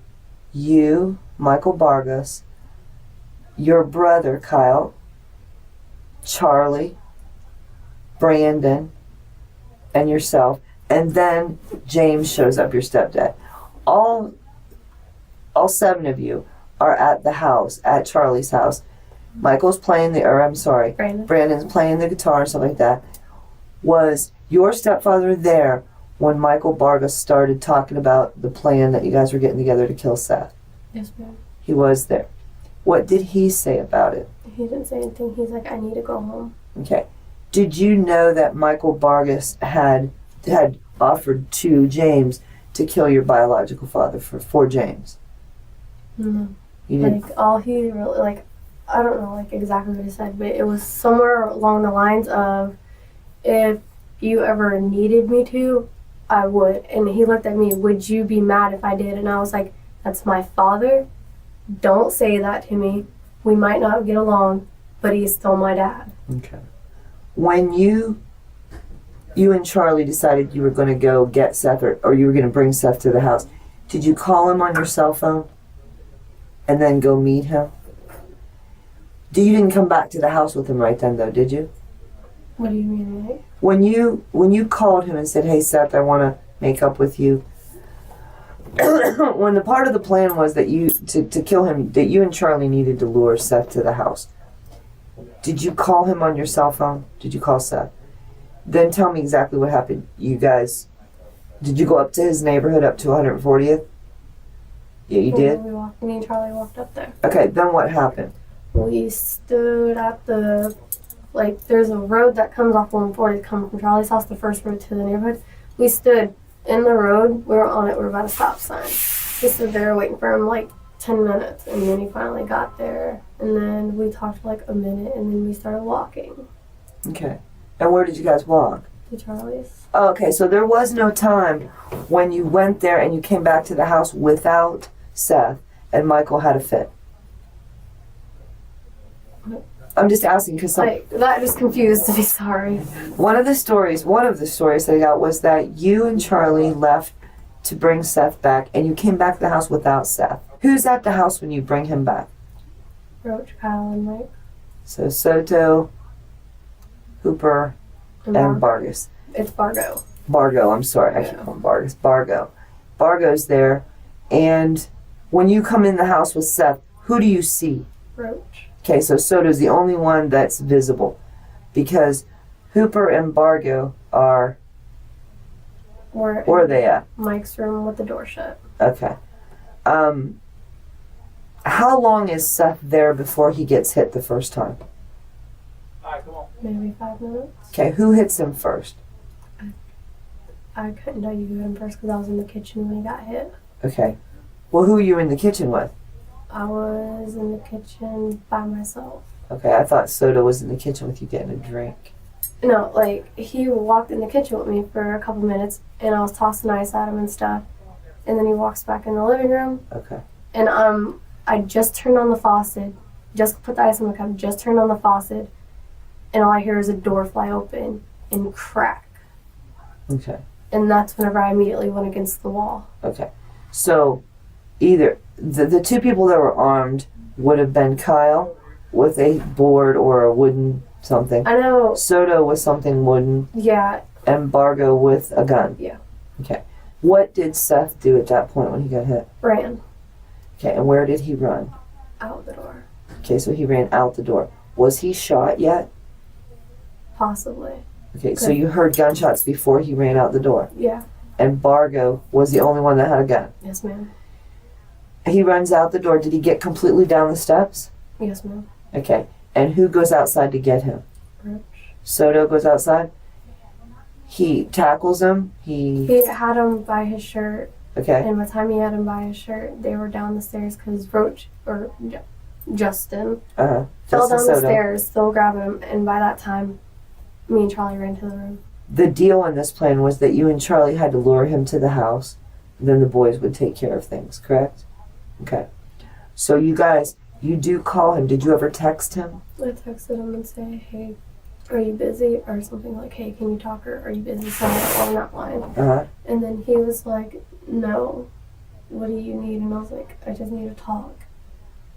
you, Michael Vargas, your brother, Kyle, Charlie, Brandon, and yourself, and then James shows up, your stepdad. All 7 of you are at the house, at Charlie's house. Michael's playing Brandon's playing the guitar and stuff like that. Was your stepfather there when Michael Vargas started talking about the plan that you guys were getting together to kill Seth? Yes, ma'am. He was there. What did he say about it? He didn't say anything. He's like, I need to go home. Okay. Did you know that Michael Vargas had offered to James to kill your biological father for James? No. You didn't? Like, all he really, like, I don't know, like, exactly what he said, but it was somewhere along the lines of, if you ever needed me to, I would. And he looked at me, would you be mad if I did? And I was like, that's my father. Don't say that to me. We might not get along, but he's still my dad. Okay. When you and Charlie decided you were going to go get Seth or you were going to bring Seth to the house, did you call him on your cell phone and then go meet him? You didn't come back to the house with him right then, though, did you? What do you mean, right? When you called him and said, "Hey Seth, I want to make up with you," when the part of the plan was that you to kill him, that you and Charlie needed to lure Seth to the house, did you call him on your cell phone? Did you call Seth? Then tell me exactly what happened. You guys, did you go up to his neighborhood up to 140th? Yeah, you did? Me and Charlie walked up there. Okay, then what happened? We stood at the, there's a road that comes off 140 coming from Charlie's house, the first road to the neighborhood. We stood in the road, we were on it, we were by a stop sign. We stood there waiting for him 10 minutes, and then he finally got there. And then we talked for a minute, and then we started walking. Okay. And where did you guys walk? To Charlie's. Oh, okay, so there was no time when you went there and you came back to the house without Seth and Michael had a fit. I'm just asking because that just confused me, sorry. one of the stories that I got was that you and Charlie left to bring Seth back and you came back to the house without Seth. Who's at the house when you bring him back? Roach, Kyle, and Mike. So Soto, Hooper, and Vargas. It's Bargo. Bargo, I'm sorry, I keep calling Vargas. Bargo's there, and when you come in the house with Seth, who do you see? Roach. Okay, so Soto's the only one that's visible, because Hooper and Bargo are. Where are they at? Mike's room with the door shut. Okay. How long is Seth there before he gets hit the first time? Maybe 5 minutes. Okay, who hits him first? I couldn't tell you who hit him first because I was in the kitchen when he got hit. Okay. Well, who are you in the kitchen with? I was in the kitchen by myself. Okay, I thought Soto was in the kitchen with you getting a drink. No, he walked in the kitchen with me for a couple minutes, and I was tossing ice at him and stuff. And then he walks back in the living room. Okay. And I just turned on the faucet, just put the ice in the cup, just turned on the faucet, and all I hear is a door fly open and crack. Okay. And that's whenever I immediately went against the wall. Okay. So, either the two people that were armed would have been Kyle with a board or a wooden something. I know. Soto with something wooden. Yeah. And Bargo with a gun. Yeah. Okay. What did Seth do at that point when he got hit? Ran. Okay, and where did he run? Out the door. Okay, so he ran out the door. Was he shot yet? Possibly. Okay, so you heard gunshots before he ran out the door. Yeah. And Bargo was the only one that had a gun. Yes, ma'am. He runs out the door. Did he get completely down the steps? Yes, ma'am. Okay. And who goes outside to get him? Roach. Soto goes outside? He tackles him? He had him by his shirt. Okay. And by the time he had him by his shirt, they were down the stairs because Roach, or Justin, fell down the stairs, still grabbing him. And by that time, me and Charlie ran to the room. The deal in this plan was that you and Charlie had to lure him to the house. Then the boys would take care of things, correct? Okay. So you guys, you do call him. Did you ever text him? I texted him and say, hey, are you busy? Or something like, hey, can you talk? Or are you busy? Something along that line. Uh-huh. And then he was like, no. What do you need? And I was like, I just need to talk.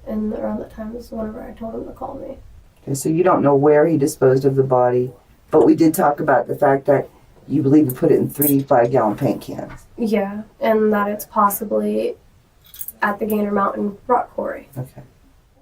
And around that time is whenever I told him to call me. Okay, so you don't know where he disposed of the body, but we did talk about the fact that you believe he put it in 3 5-gallon paint cans. Yeah, and that it's possibly at the Gander Mountain rock quarry. Okay.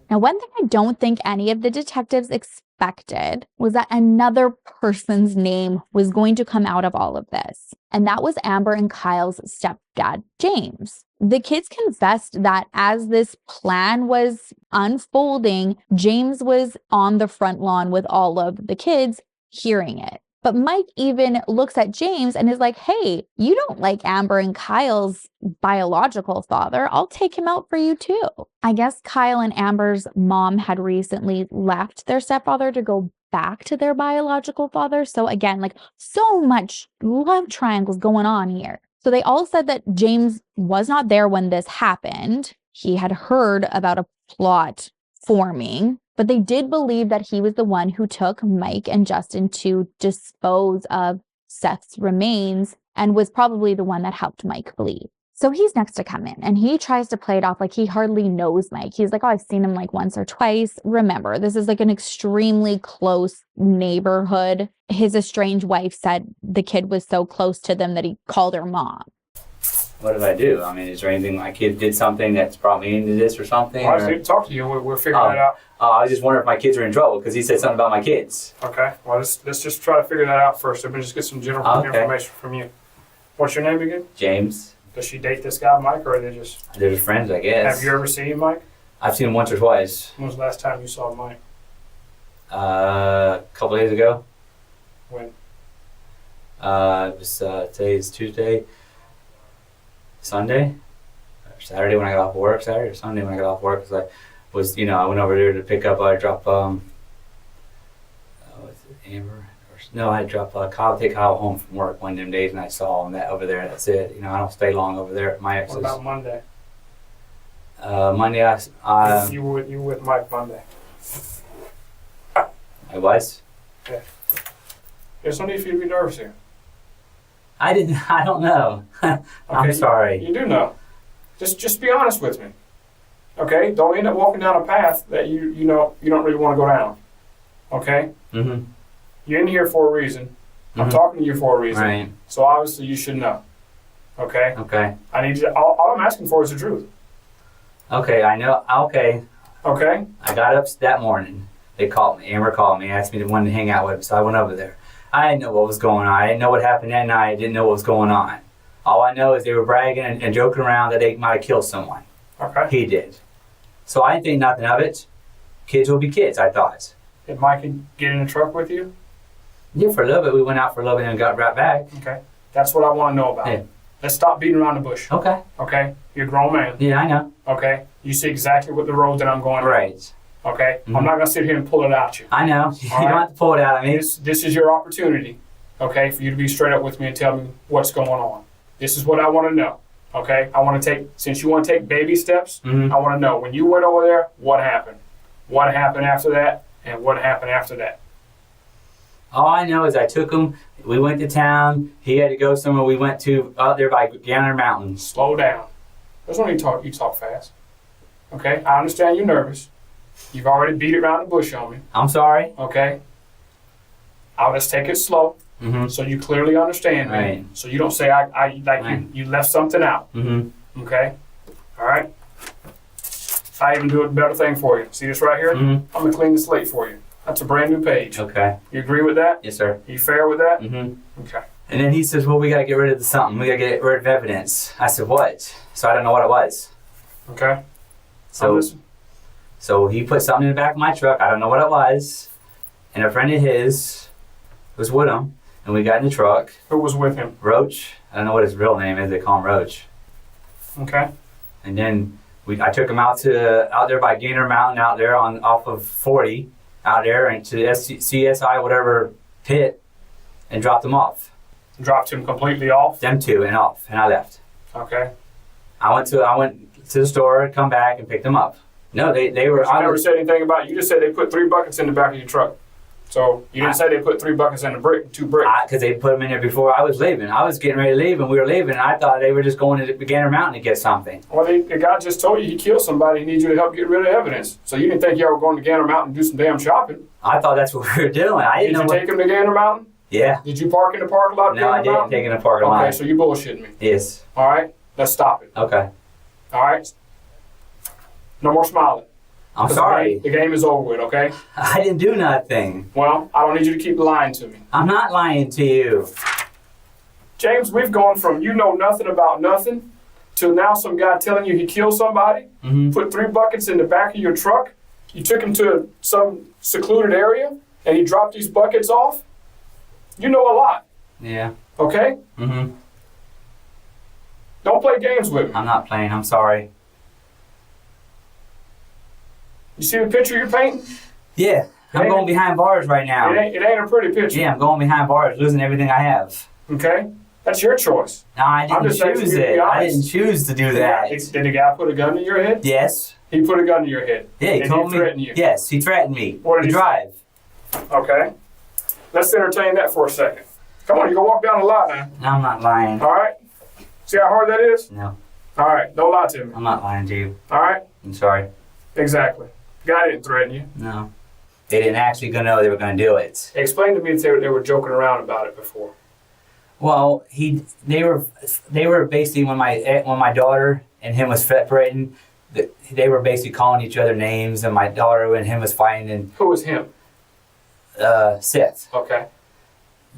Now, one thing I don't think any of the detectives expected was that another person's name was going to come out of all of this. And that was Amber and Kyle's stepdad, James. The kids confessed that as this plan was unfolding, James was on the front lawn with all of the kids hearing it. But Mike even looks at James and is like, hey, you don't like Amber and Kyle's biological father. I'll take him out for you too. I guess Kyle and Amber's mom had recently left their stepfather to go back to their biological father. So again, so much love triangles going on here. So they all said that James was not there when this happened. He had heard about a plot forming. But they did believe that he was the one who took Mike and Justin to dispose of Seth's remains and was probably the one that helped Mike bleed. So he's next to come in and he tries to play it off like he hardly knows Mike. He's like, oh, I've seen him like once or twice. Remember, this is like an extremely close neighborhood. His estranged wife said the kid was so close to them that he called her mom. What did I do? I mean, is there anything my kid did something that's brought me into this or something? Well, I just need to talk to you. We're figuring that out. I was just wondering if my kids are in trouble because he said something about my kids. Okay. Well, let's just try to figure that out first. Let me just get some general information from you. What's your name again? James. Does she date this guy, Mike, or are they just... They're just friends, I guess. Have you ever seen Mike? I've seen him once or twice. When was the last time you saw Mike? A couple days ago. When? It was, today's Tuesday. Sunday? Or Saturday when I got off work. Saturday or Sunday when I got off work. Because I was, I went over there to pick up, drop, Amber? No, I dropped Kyle, take Kyle home from work one of them days, and I saw him that over there. That's it. I don't stay long over there at my ex's. What about Monday? Monday, you were with Mike Monday. I was. Yeah. There's no need for you to be nervous here. I don't know. I'm sorry. You do know. Just be honest with me. Okay? Don't end up walking down a path that you don't really want to go down. Okay? Mm-hmm. You're in here for a reason. I'm talking to you for a reason. Right. So obviously you should know. Okay? Okay. I need you. All I'm asking for is the truth. Okay, I know. Okay. Okay? I got up that morning. They called me. Amber called me, asked me to want to hang out with him, so I went over there. I didn't know what was going on. I didn't know what happened that night. I didn't know what was going on. All I know is they were bragging and joking around that they might have killed someone. Okay. He did. So I didn't think nothing of it. Kids will be kids, I thought. Did Mike get in the truck with you? Yeah, for a little bit. We went out for a little bit and got right back. Okay. That's what I want to know about. Yeah. Let's stop beating around the bush. Okay. Okay? You're a grown man. Yeah, I know. Okay? You see exactly what the road that I'm going on. Right. Okay? I'm not going to sit here and pull it out you. I know. You All don't right? have to pull it out of me. This is your opportunity, okay, for you to be straight up with me and tell me what's going on. This is what I want to know, okay? I want to take, since you want to take baby steps, I want to know, when you went over there, what happened? What happened after that? And what happened after that? All I know is I took him, we went to town, he had to go somewhere, we went to out there by Gander Mountains. Slow down. There's no need to talk, you talk fast. Okay? I understand you're nervous. You've already beat it around the bush on me. I'm sorry. Okay? Let's take it slow, so you clearly understand me. Right. So you don't say you left something out. Okay? All right? I even do a better thing for you. See this right here? I'm going to clean the slate for you. That's a brand new page. Okay. You agree with that? Yes, sir. You fair with that? Okay. And then he says, well, we got to get rid of something. We got to get rid of evidence. I said, what? So I don't know what it was. Okay. So he put something in the back of my truck. I don't know what it was. And a friend of his was with him. And we got in the truck. Who was with him? Roach. I don't know what his real name is. They call him Roach. Okay. And then I took him out there by Gainer Mountain out there off of 40 out there and to CSI whatever pit and dropped him off. Dropped him completely off? Them two and off. And I left. Okay. I went to the store, come back and picked them up. No, they were. You never said anything about it. You just said they put 3 buckets in the back of your truck. So you didn't say they put 3 buckets in the 2 bricks. Because they put them in there before I was leaving. I was getting ready to leave and we were leaving and I thought they were just going to Gander Mountain to get something. Well, the guy just told you he killed somebody. He needs you to help get rid of evidence. So you didn't think y'all were going to Gander Mountain to do some damn shopping. I thought that's what we were doing. Did you take him to Gander Mountain? Yeah. Did you park in the parking lot? No, I didn't take in the parking lot. Okay, so you bullshitting me. Yes. All right, let's stop it. Okay. All right. No more smiling. I'm sorry. The game is over with, okay? I didn't do nothing. Well, I don't need you to keep lying to me. I'm not lying to you. James, we've gone from you know nothing about nothing to now some guy telling you he killed somebody, put 3 buckets in the back of your truck, you took him to some secluded area, and he dropped these buckets off. You know a lot. Yeah. Okay? Don't play games with me. I'm not playing. I'm sorry. You see the picture you're painting? Yeah. I'm going behind bars right now. It ain't a pretty picture. Yeah, I'm going behind bars, losing everything I have. Okay? That's your choice. No, I didn't choose it. I didn't choose to do that. Did the guy put a gun to your head? Yes. He put a gun to your head. Yeah, he told me. Threatened you. Yes, he threatened me. What did he drive? Okay. Let's entertain that for a second. Come on, you go walk down the lot now. No, I'm not lying. All right? See how hard that is? No. All right, don't lie to me. I'm not lying to you. All right? I'm sorry. Exactly. God didn't threaten you. No. They didn't actually know they were going to do it. Explain to me if they were joking around about it before. Well, they were basically when my daughter and him was separating, they were basically calling each other names, and my daughter and him was fighting. And who was him? Seth. Okay.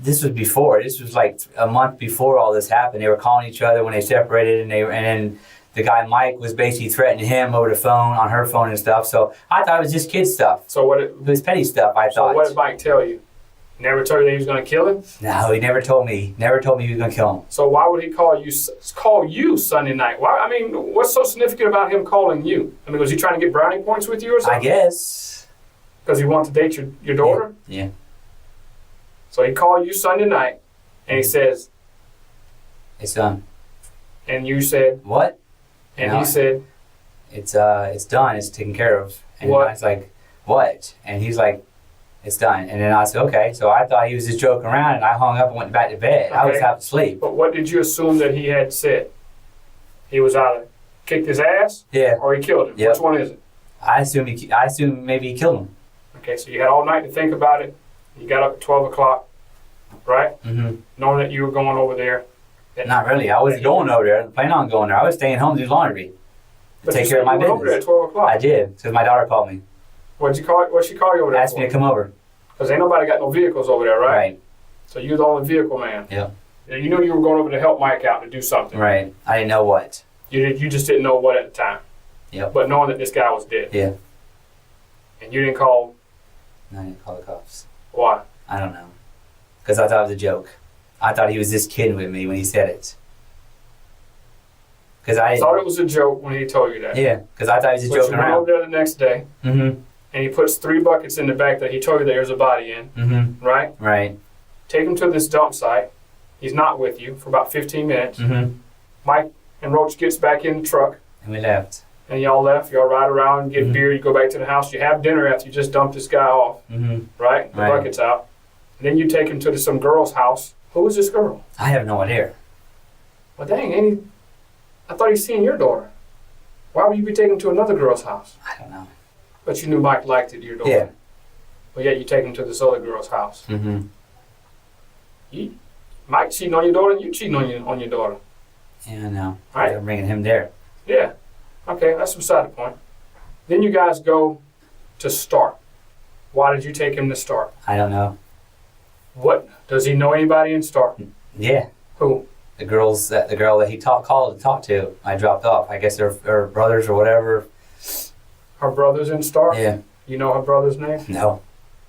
This was before. This was like a month before all this happened. They were calling each other when they separated, and then the guy Mike was basically threatening him over the phone, on her phone and stuff. So I thought it was just kid stuff. So it was petty stuff. I thought. So what did Mike tell you? He never told you that he was going to kill him? No, he never told me. Never told me he was going to kill him. So why would he call you Sunday night? Why? I mean, what's so significant about him calling you? I mean, was he trying to get brownie points with you or something? I guess. Because he wanted to date your daughter? Yeah. So he called you Sunday night, and he says, "It's done." And you said, "What?" And he said, "It's done. It's taken care of." And what? I was like, "What?" And he's like, "It's done." And then I said, "Okay." So I thought he was just joking around, and I hung up and went back to bed. Okay. I was half asleep. But what did you assume that he had said? He was either kicked his ass, or he killed him. Yep. Which one is it? I assume maybe he killed him. Okay, so you had all night to think about it. You got up at 12 o'clock, right? Mm-hmm. Knowing that you were going over there. Not really. I wasn't going over there. I planned on going there. I was staying home to do laundry. But Take you care of my said you went over there business. at 12 o'clock. I did, because my daughter called me. What'd she call you over there Asked for? me to come over. Because ain't nobody got no vehicles over there, right? Right. So you're the only vehicle man. Yep. You knew you were going over to help Mike out to do something. Right. I didn't know what. You just didn't know what at the time. Yep. But knowing that this guy was dead. Yeah. And you didn't call. No, I didn't call the cops. Why? I don't know. Because I thought it was a joke. I thought he was just kidding with me when he said it. Because I thought it was a joke when he told you that. Yeah, because I thought he was just joking you went around. over there the next day. Mm-hmm. And he puts 3 buckets in the back that he told you there's a body in. Mm-hmm. Right? Right. Take him to this dump site. He's not with you for about 15 minutes. Mm-hmm. Mike and Roach gets back in the truck. And we left. And y'all left. Y'all ride around, get beer. You go back to the house. You have dinner after you just dumped this guy off. Mm-hmm. Right? The bucket's out. And then you take him to some girl's house. Who is this girl? I have no idea. Well, dang, I thought he's seeing your daughter. Why would you be taking him to another girl's house? I don't know. But you knew Mike liked it, your daughter. Yeah. But yet you take him to this other girl's house. Mm-hmm. Mike cheating on your daughter, and you cheating on your daughter. Yeah, I know. Right. I'm bringing him there. Yeah. Okay, that's beside the point. Then you guys go to Start. Why did you take him to Start? I don't know. What? Does he know anybody in Start? Yeah. Who? The girl that he called to talk to. I dropped off. I guess they're brothers or whatever. Her brother's in Start? Yeah. You know her brother's name? No.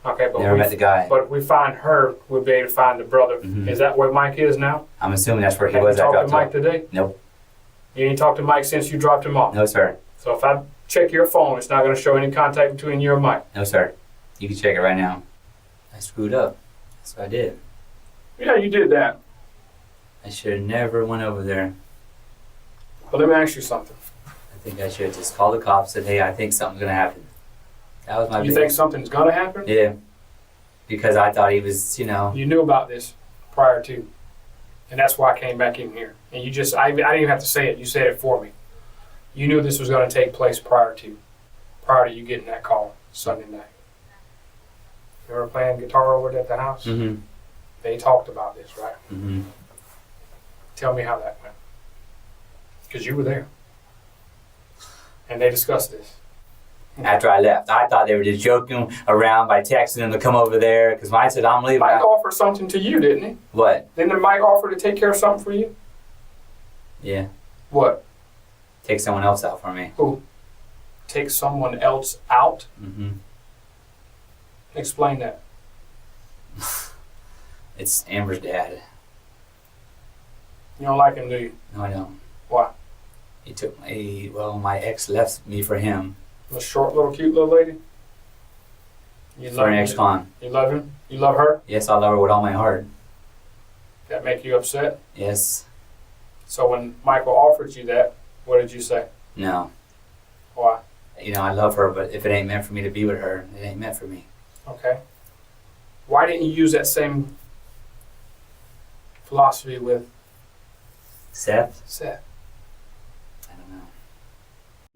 Okay, but Never met the guy. But if we find her, we'll be able to find the brother. Mm-hmm. Is that where Mike is now? I'm assuming that's where he Have was. you I talked to dropped Mike off. today? Nope. You ain't talked to Mike since you dropped him off? No, sir. So if I check your phone, it's not going to show any contact between you and Mike? No, sir. You can check it right now. I screwed up. That's what I did. Yeah, you did that. I should have never went over there. But let me ask you something. I think I should have just called the cops and said, hey, I think something's going to happen. That was my You think something's going to happen? Yeah. Because I thought he was, You knew about this prior to. And that's why I came back in here. And you just, I didn't even have to say it. You said it for me. You knew this was going to take place prior to you getting that call Sunday night. You ever playing guitar over at the house? Mm-hmm. They talked about this, right? Mm-hmm. Tell me how that went. Because you were there. And they discussed this. After I left, I thought they were just joking around by texting him to come over there. Because when I said I'm leaving, Mike offered something to you, didn't he? What? Didn't Mike offer to take care of something for you? Yeah. What? Take someone else out for me. Who? Take someone else out? Mm-hmm. Explain that. It's Amber's dad. You don't like him, do you? No, I don't. Why? He took my ex left me for him. The short, little, cute little lady? You For an him? ex-con. You love him? You love her? Yes, I love her with all my heart. That make you upset? Yes. So when Michael offered you that, what did you say? No. Why? I love her, but if it ain't meant for me to be with her, it ain't meant for me. Okay. Why didn't you use that same philosophy with Seth? Seth?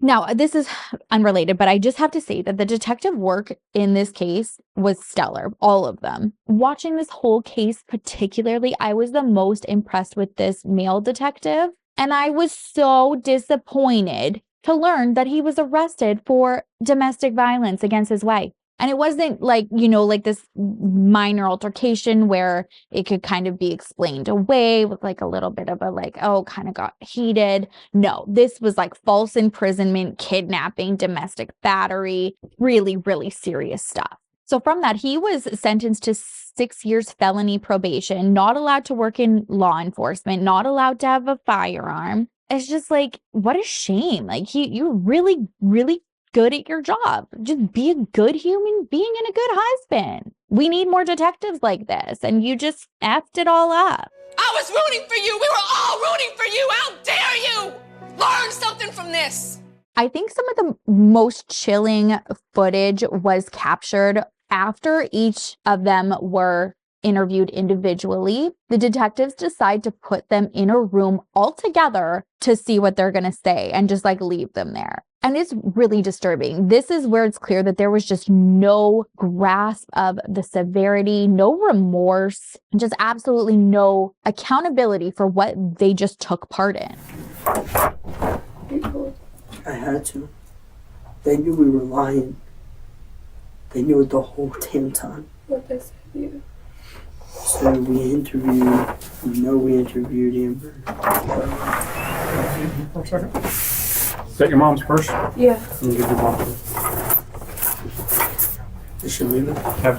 Now, this is unrelated, but I just have to say that the detective work in this case was stellar, all of them. Watching this whole case particularly, I was the most impressed with this male detective, and I was so disappointed to learn that he was arrested for domestic violence against his wife. And it wasn't like, like this minor altercation where it could kind of be explained away with like a little bit of a kind of got heated. No, this was like false imprisonment, kidnapping, domestic battery, really, really serious stuff. So from that, he was sentenced to 6 years felony probation, not allowed to work in law enforcement, not allowed to have a firearm. It's just like, what a shame. Like you're really, really good at your job. Just be a good human being and a good husband. We need more detectives like this, and you just effed it all up. I was rooting for you. We were all rooting for you. How dare you? Learn something from this. I think some of the most chilling footage was captured after each of them were interviewed individually. The detectives decide to put them in a room all together to see what they're going to say and just like leave them there. And it's really disturbing. This is where it's clear that there was just no grasp of the severity, no remorse, and just absolutely no accountability for what they just took part in. I had to. They knew we were lying. They knew it the whole damn time. What they said to you? So we interviewed Amber. For a second. Is that your mom's purse? Yeah. You give your mom purse. Did she leave it?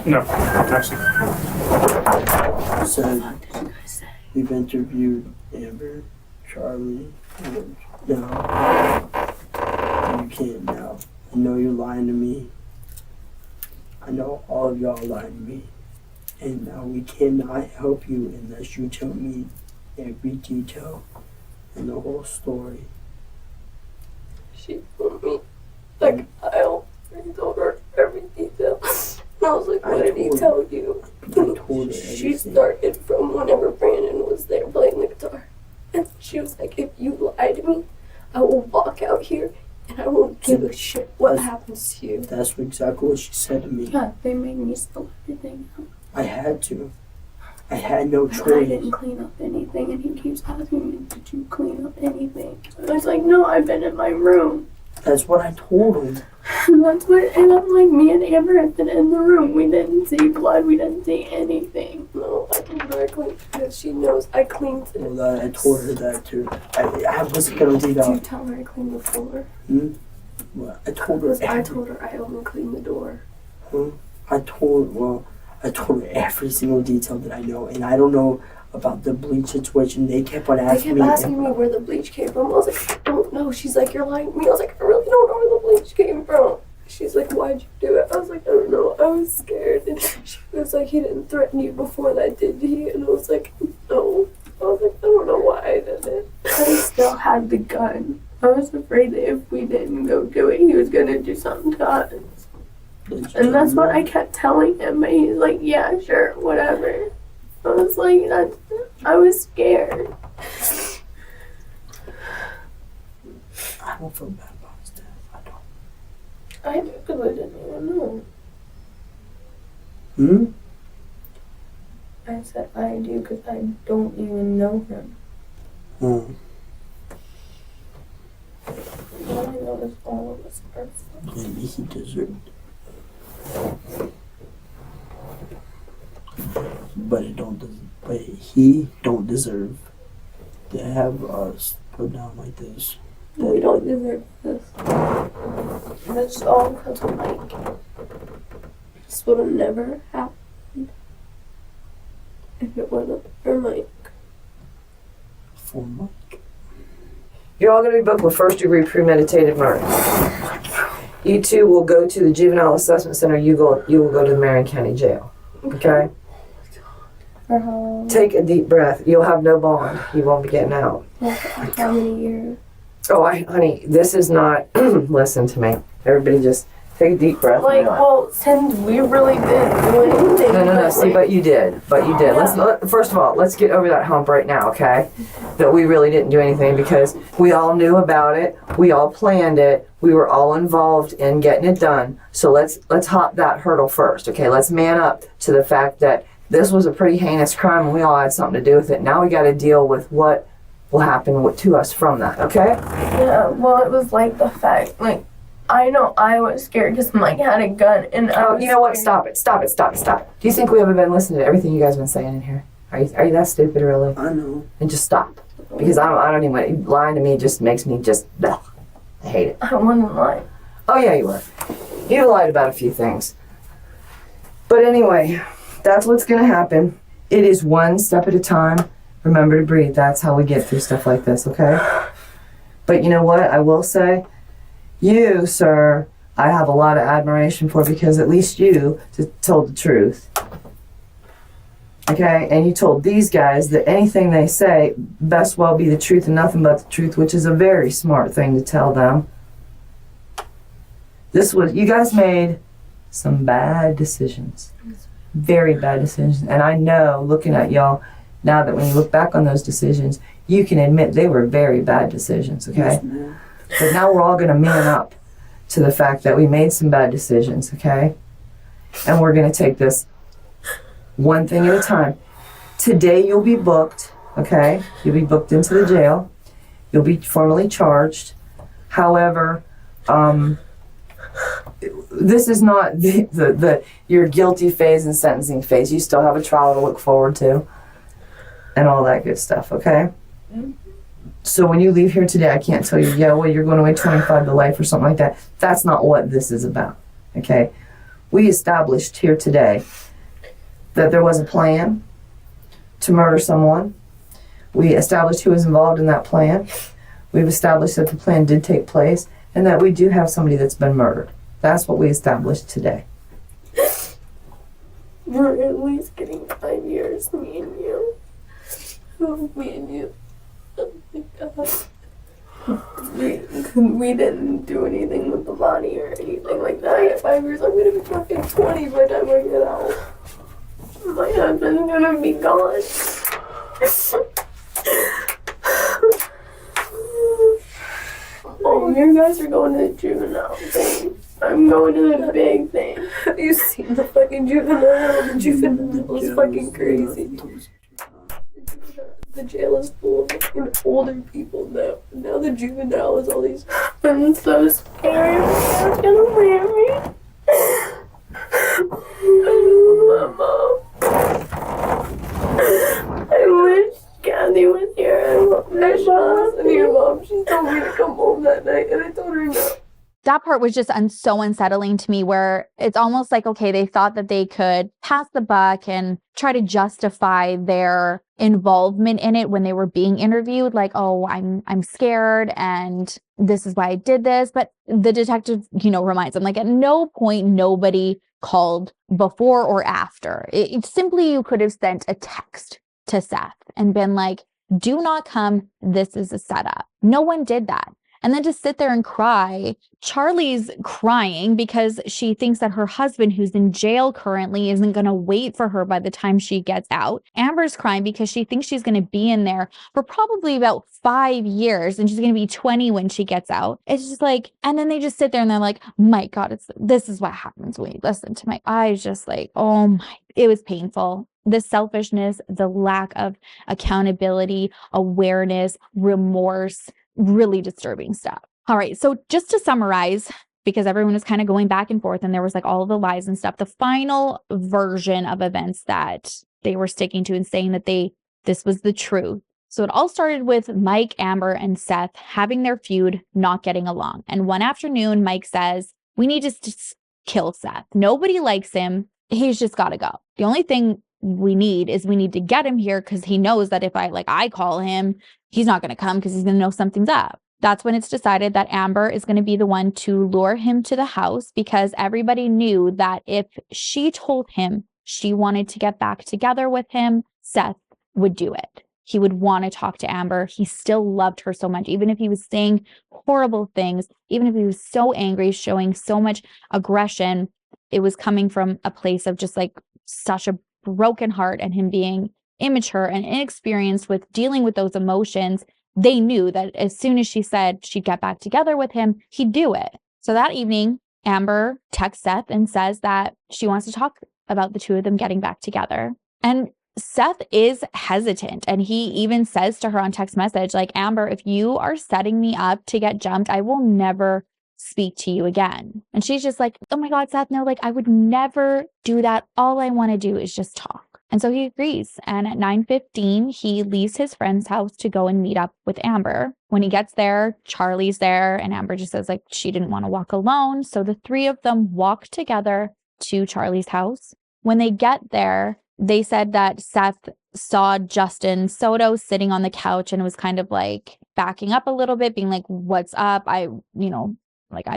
No, taxi. So we've interviewed Amber, Charlie, and now you can't now. I know you're lying to me. I know all of y'all lying to me. And now we cannot help you unless you tell me every detail and the whole story. She told me, like, I told her every detail. And I was like, what did he tell you? I told her everything. She started from whenever Brandon was there playing the guitar. And she was like, if you lie to me, I will walk out here and I won't give a shit what happens to you. That's exactly what she said to me. Yeah, they made me spill everything out. I had to. I had no I choice. didn't clean up anything, and he keeps asking me, did you clean up anything? I was like, no, I've been in my room. That's what I told him. And I'm like, me and Amber have been in the room. We didn't see blood. We didn't see anything. No, I told her I cleaned because she knows I cleaned it. Well, I told her that too. I wasn't going to do that. Did you tell her I cleaned the floor? Well, I told her. I told her I only cleaned the door. I told her every single detail that I know, and I don't know about the bleach situation. They kept on asking me. They kept asking me where the bleach came from. I was like, I don't know. She's like, you're lying to me. I was like, I really don't know where the bleach came from. She's like, why'd you do it? I was like, I don't know. I was scared. And she was like, he didn't threaten you before that, did he? And I was like, no. I was like, I don't know why I did it. I still had the gun. I was afraid that if we didn't go do it, he was going to do something to us. And that's what I kept telling him. And he's like, yeah, sure, whatever. I was like, I was scared. I don't feel bad about his death. I don't. I do because I didn't even know. I said I do because I don't even know him. All I know is all of us are fucked. And he deserved it. But he don't deserve to have us put down like this. We don't deserve this. That's all because of Mike. This would have never happened if it wasn't for Mike. For Mike. You're all going to be booked with first-degree premeditated murder. You two will go to the Juvenile Assessment Center. You will go to the Marion County Jail. Okay? Take a deep breath. You'll have no bond. You won't be getting out. How many years? Oh, honey, this is not... Listen to me. Everybody just Take a deep breath. Like, well, since we really didn't do anything. No. See, but you did. Yeah. First of all, let's get over that hump right now, okay? That we really didn't do anything because we all knew about it. We all planned it. We were all involved in getting it done. So let's hop that hurdle first, okay? Let's man up to the fact that this was a pretty heinous crime and we all had something to do with it. Now we got to deal with what will happen to us from that, okay? Yeah, well, it was like the fact, like, I know I was scared because Mike had a gun and I was you know what? scared. Stop it. Do you think we haven't been listening to everything you guys have been saying in here? Are you that stupid, really? I know. And just stop. Because I don't even, lying to me just makes me just, ugh. I hate it. I wasn't lying. Oh yeah, you were. You lied about a few things. But anyway, that's what's going to happen. It is one step at a time. Remember to breathe. That's how we get through stuff like this, okay? But you know what? I will say, you, sir, I have a lot of admiration for because at least you told the truth. Okay? And you told these guys that anything they say best well be the truth and nothing but the truth, which is a very smart thing to tell them. You guys made some bad decisions. Very bad decisions. And I know, looking at y'all, now that when you look back on those decisions, you can admit they were very bad decisions, okay? Yes, But now we're all going to man up to the fact that we made some bad decisions, okay? And we're going to take this one thing at a time. Today you'll be booked, okay? You'll be booked into the jail. You'll be formally charged. However, this is not your guilty phase and sentencing phase. You still have a trial to look forward to and all that good stuff, okay? So when you leave here today, I can't tell you, yeah, well, you're going away 25 to life or something like that. That's not what this is about, okay? We established here today that there was a plan to murder someone. We established who was involved in that plan. We've established that the plan did take place and that we do have somebody that's been murdered. That's what we established today. We're at least getting 5 years, me and you. Oh, me and you. Oh my God. We didn't do anything with the body or anything like that. I get 5 years, I'm gonna be fucking 20 by the time I get out. My husband's gonna be gone. Oh, you guys are going to the juvenile thing. I'm going to the big thing. Have you seen the fucking juvenile? The juvenile is fucking crazy. The jail is full of fucking older people now. Now the juvenile is all these. I'm so scared. It's gonna wear me. I love my mom. I wish Kathy was here. I love my mom. And your mom, she told me to come home that night, and I told her no. That part was just so unsettling to me, where it's almost like, okay, they thought that they could pass the buck and try to justify their involvement in it when they were being interviewed, like, oh, I'm scared and this is why I did this. But the detective, reminds them, like, at no point nobody called before or after. It simply, you could have sent a text to Seth and been like, do not come, this is a setup. No one did that. And then to sit there and cry. Charlie's crying because she thinks that her husband, who's in jail currently, isn't going to wait for her by the time she gets out. Amber's crying because she thinks she's going to be in there for probably about 5 years and she's going to be 20 when she gets out. It's just like, and then they just sit there and they're like, my God, this is what happens when you listen to my eyes. Just like, oh my, it was painful. The selfishness, the lack of accountability, awareness, remorse, really disturbing stuff. All right. So just to summarize, because everyone was kind of going back and forth and there was like all of the lies and stuff, the final version of events that they were sticking to and saying that this was the truth. So it all started with Mike, Amber, and Seth having their feud, not getting along. And one afternoon, Mike says, we need to just kill Seth. Nobody likes him. He's just got to go. The only thing we need to get him here because he knows that if I call him, he's not going to come because he's going to know something's up. That's when it's decided that Amber is going to be the one to lure him to the house because everybody knew that if she told him she wanted to get back together with him, Seth would do it. he would want to talk to Amber. He still loved her so much, even if he was saying horrible things, even if he was so angry, showing so much aggression, it was coming from a place of just like such a broken heart and him being immature and inexperienced with dealing with those emotions. They knew that as soon as she said she'd get back together with him, he'd do it. So that evening, Amber texts Seth and says that she wants to talk about the two of them getting back together. And Seth is hesitant, and he even says to her on text message, like, Amber, if you are setting me up to get jumped, I will never speak to you again. And she's just like, oh my God, Seth, no, like I would never do that. All I want to do is just talk. And so he agrees. And at 9:15, he leaves his friend's house to go and meet up with Amber. When he gets there, Charlie's there, and Amber just says like she didn't want to walk alone. So the three of them walk together to Charlie's house. When they get there, they said that Seth saw Justin Soto sitting on the couch and was kind of like backing up a little bit, being like, what's up? I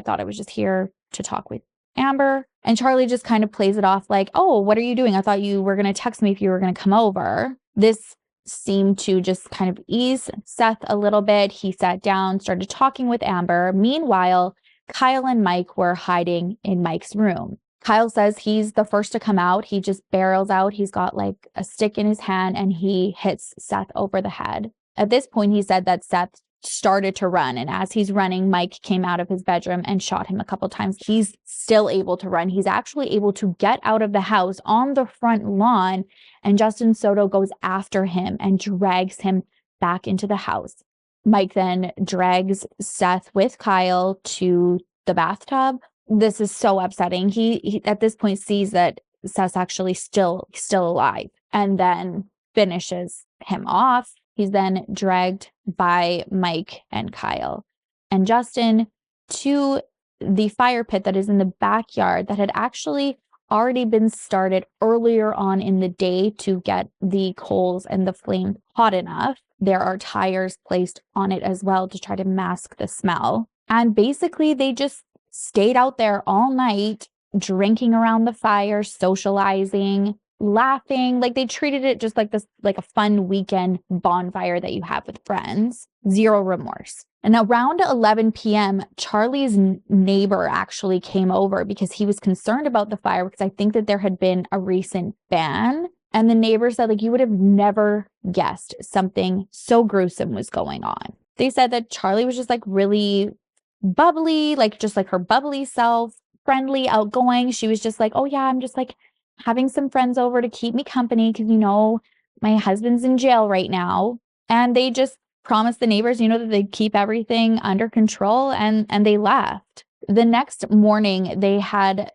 thought I was just here to talk with Amber. And Charlie just kind of plays it off like, oh, what are you doing? I thought you were going to text me if you were going to come over. This seemed to just kind of ease Seth a little bit. He sat down, started talking with Amber. Meanwhile, Kyle and Mike were hiding in Mike's room. Kyle says he's the first to come out. He just barrels out. He's got like a stick in his hand and he hits Seth over the head. At this point, he said that Seth started to run. And as he's running, Mike came out of his bedroom and shot him a couple times. He's still able to run. He's actually able to get out of the house on the front lawn. And Justin Soto goes after him and drags him back into the house. Mike then drags Seth with Kyle to the bathtub. This is so upsetting. He at this point sees that Seth's actually still alive and then finishes him off. He's then dragged by Mike and Kyle and Justin to the fire pit that is in the backyard that had actually already been started earlier on in the day to get the coals and the flame hot enough. There are tires placed on it as well to try to mask the smell. And basically they just stayed out there all night, drinking around the fire, socializing, laughing. Like they treated it just like this, like a fun weekend bonfire that you have with friends. Zero remorse. And around 11 p.m., Charlie's neighbor actually came over because he was concerned about the fire because I think that there had been a recent ban. And the neighbor said, like, you would have never guessed something so gruesome was going on. They said that Charlie was just like really bubbly, like just like her bubbly self, friendly, outgoing. She was just like, oh yeah, I'm just like having some friends over to keep me company because, you know, my husband's in jail right now. And they just promised the neighbors, you know, that they'd keep everything under control, and they left. The next morning, they had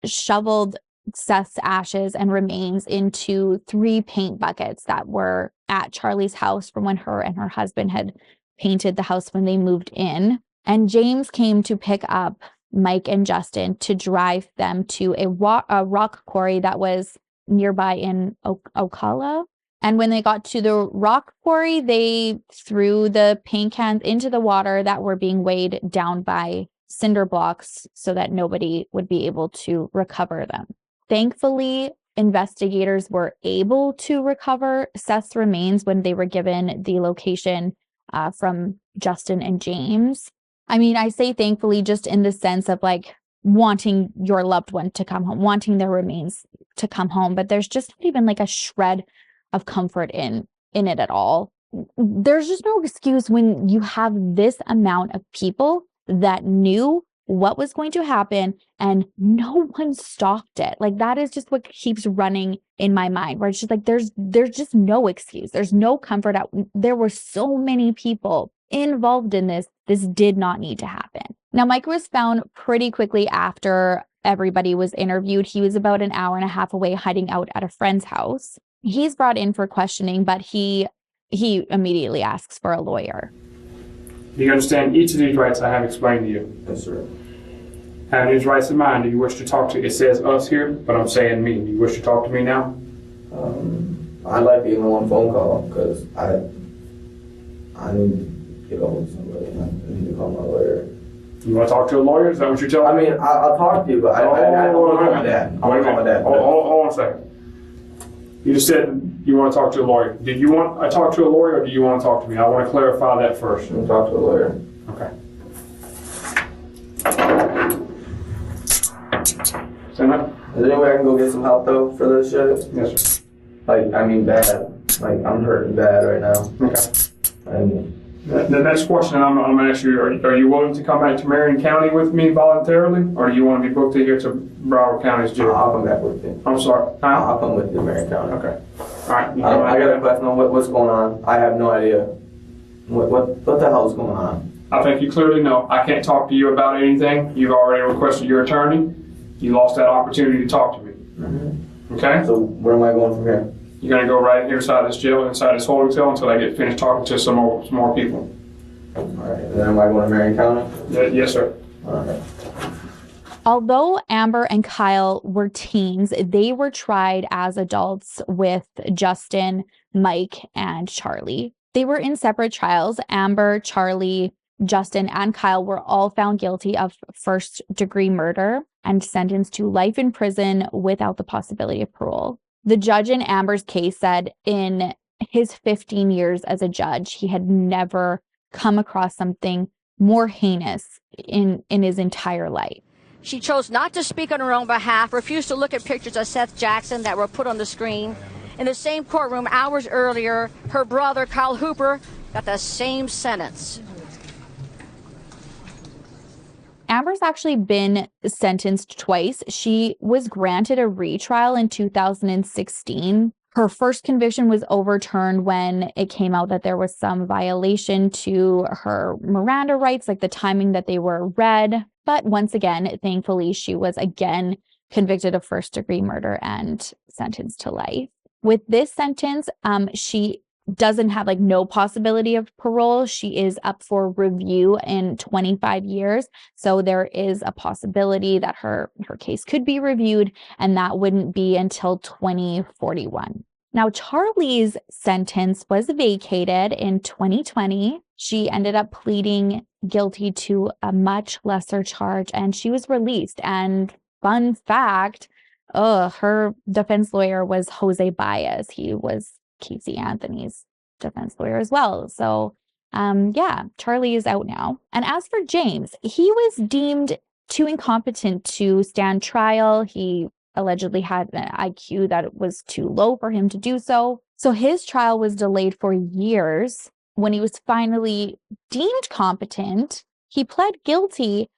shoveled Seth's ashes and remains into 3 paint buckets that were at Charlie's house from when her and her husband had painted the house when they moved in. And James came to pick up Mike and Justin to drive them to a rock quarry that was nearby in Ocala. And when they got to the rock quarry, they threw the paint cans into the water that were being weighed down by cinder blocks so that nobody would be able to recover them. Thankfully, investigators were able to recover Seth's remains when they were given the location from Justin and James. I mean, I say thankfully just in the sense of like wanting your loved one to come home, wanting their remains to come home, but there's just not even like a shred of comfort in it at all. There's just no excuse when you have this amount of people that knew what was going to happen and no one stopped it. Like that is just what keeps running in my mind, where it's just like there's just no excuse. There's no comfort out. There were so many people involved in this. This did not need to happen. Now, Mike was found pretty quickly after everybody was interviewed. He was about an hour and a half away hiding out at a friend's house. He's brought in for questioning, but he immediately asks for a lawyer. Do you understand each of these rights I have explained to you? Yes, sir. Having these rights in mind, do you wish to talk to, it says us here, but I'm saying me. Do you wish to talk to me now? I'd like to give him one phone call because I need to get over with somebody. I need to call my lawyer. You want to talk to a lawyer? Is that what you're telling me? I mean, I'll talk to you, but I don't want to call my dad. I want to call my dad. Hold on a second. You just said You want to talk to a lawyer. Did you want to talk to a lawyer, or do you want to talk to me? I want to clarify that first. I'm talk to a lawyer. Okay. Stand up. Is there any way I can go get some help though for this shit? Yes, sir. Like, I mean bad. Like, I'm hurting bad right now. Okay. And The next question I'm going to ask you, are you willing to come back to Marion County with me voluntarily, or do you want to be booked here to Broward County's jail? I'll come back with you. I'm sorry. I'll come with you to Marion County. Okay. All right. I got a question on what's going on. I have no idea. What the hell is going on? I think you clearly know. I can't talk to you about anything. You've already requested your attorney. You lost that opportunity to talk to me. Mm-hmm. Okay? So where am I going from here? You're going to go right inside this jail, inside this holding cell until I get finished talking to some more people. All right. And then am I going to Marion County? Yes, sir. All right. Although Amber and Kyle were teens, they were tried as adults with Justin, Mike, and Charlie. They were in separate trials. Amber, Charlie, Justin, and Kyle were all found guilty of first-degree murder and sentenced to life in prison without the possibility of parole. The judge in Amber's case said in his 15 years as a judge, he had never come across something more heinous in his entire life. She chose not to speak on her own behalf, refused to look at pictures of Seath Jackson that were put on the screen. In the same courtroom hours earlier, her brother, Kyle Hooper, got the same sentence. Amber's actually been sentenced twice. She was granted a retrial in 2016. Her first conviction was overturned when it came out that there was some violation to her Miranda rights, like the timing that they were read. But once again, thankfully, she was again convicted of first-degree murder and sentenced to life. With this sentence, she doesn't have no possibility of parole. She is up for review in 25 years. So there is a possibility that her case could be reviewed, and that wouldn't be until 2041. Now, Charlie's sentence was vacated in 2020. She ended up pleading guilty to a much lesser charge, and she was released. And fun fact, her defense lawyer was Jose Baez. He was Casey Anthony's defense lawyer as well. So, Charlie is out now. And as for James, he was deemed too incompetent to stand trial. He allegedly had an IQ that was too low for him to do so. So his trial was delayed for years. When he was finally deemed competent, he pled guilty,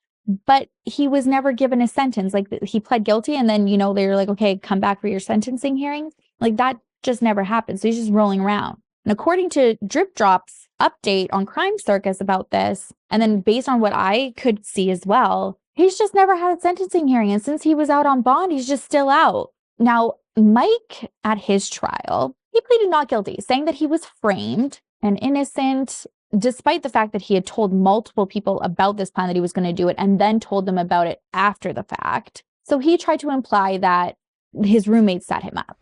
but he was never given a sentence. He pled guilty and then, they were like, okay, come back for your sentencing hearings. That just never happened. So he's just rolling around. And according to Drip Drop's update on Crime Circus about this, and then based on what I could see as well, he's just never had a sentencing hearing. And since he was out on bond, he's just still out. Now, Mike, at his trial, he pleaded not guilty, saying that he was framed and innocent, despite the fact that he had told multiple people about this plan, that he was going to do it, and then told them about it after the fact. So he tried to imply that his roommate set him up.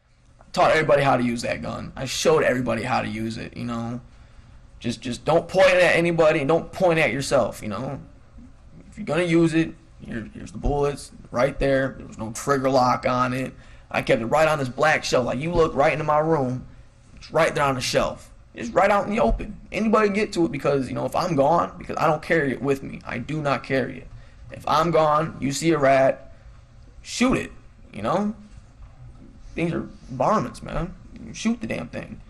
Taught everybody how to use that gun. I showed everybody how to use it, Just don't point it at anybody and don't point at yourself, If you're going to use it, here's the bullets right there. There was no trigger lock on it. I kept it right on this black shelf. You look right into my room, it's right there on the shelf. It's right out in the open. Anybody can get to it because, if I'm gone, because I don't carry it with me. I do not carry it. If I'm gone, you see a rat, shoot it, Things are varmints, man. You shoot the damn thing.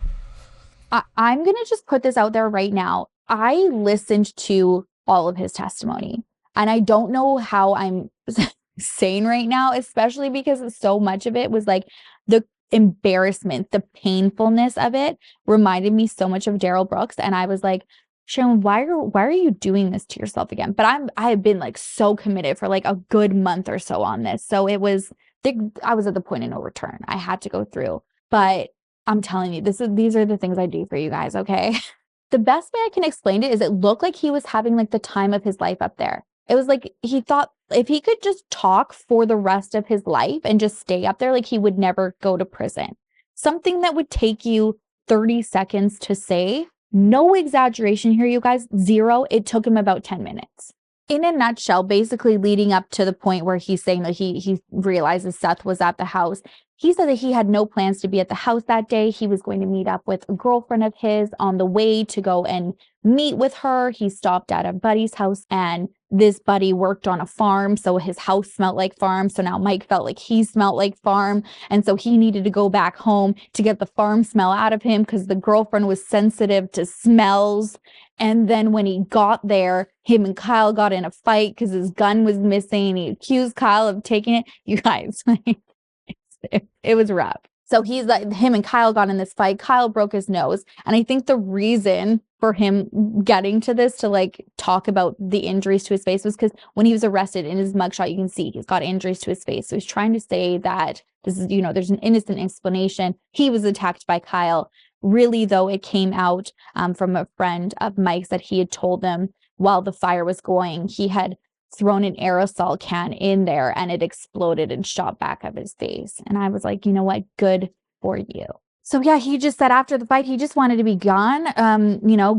I'm going to just put this out there right now. I listened to all of his testimony, and I don't know how I'm sane right now, especially because so much of it was the embarrassment, the painfulness of it reminded me so much of Daryl Brooks. And I was like, Sharon, why are you doing this to yourself again? But I have been so committed for a good month or so on this. So I was at the point of no return. I had to go through, but I'm telling you, these are the things I do for you guys. Okay. The best way I can explain it is it looked like he was having the time of his life up there. It was he thought if he could just talk for the rest of his life and just stay up there, he would never go to prison. Something that would take you 30 seconds to say, no exaggeration here, you guys, 0. It took him about 10 minutes. In a nutshell, basically leading up to the point where he's saying that he realizes Seath was at the house, He said that he had no plans to be at the house that day. He was going to meet up with a girlfriend of his on the way to go and meet with her. He stopped at a buddy's house, and this buddy worked on a farm, so his house smelled like farm. So now Mike felt like he smelled like farm, and so he needed to go back home to get the farm smell out of him because the girlfriend was sensitive to smells. And then when he got there, him and Kyle got in a fight because his gun was missing. He accused Kyle of taking it. You guys, it was rough. So he's like, him and Kyle got in this fight. Kyle broke his nose. And I think the reason for him getting to this, to like talk about the injuries to his face, was because when he was arrested in his mugshot, you can see he's got injuries to his face. So he's trying to say that this is, there's an innocent explanation. He was attacked by Kyle. Really, though, it came out from a friend of Mike's that he had told them while the fire was going, he had thrown an aerosol can in there and it exploded and shot back at his face. And I was like, you know what? Good for you. So yeah, he just said after the fight, he just wanted to be gone,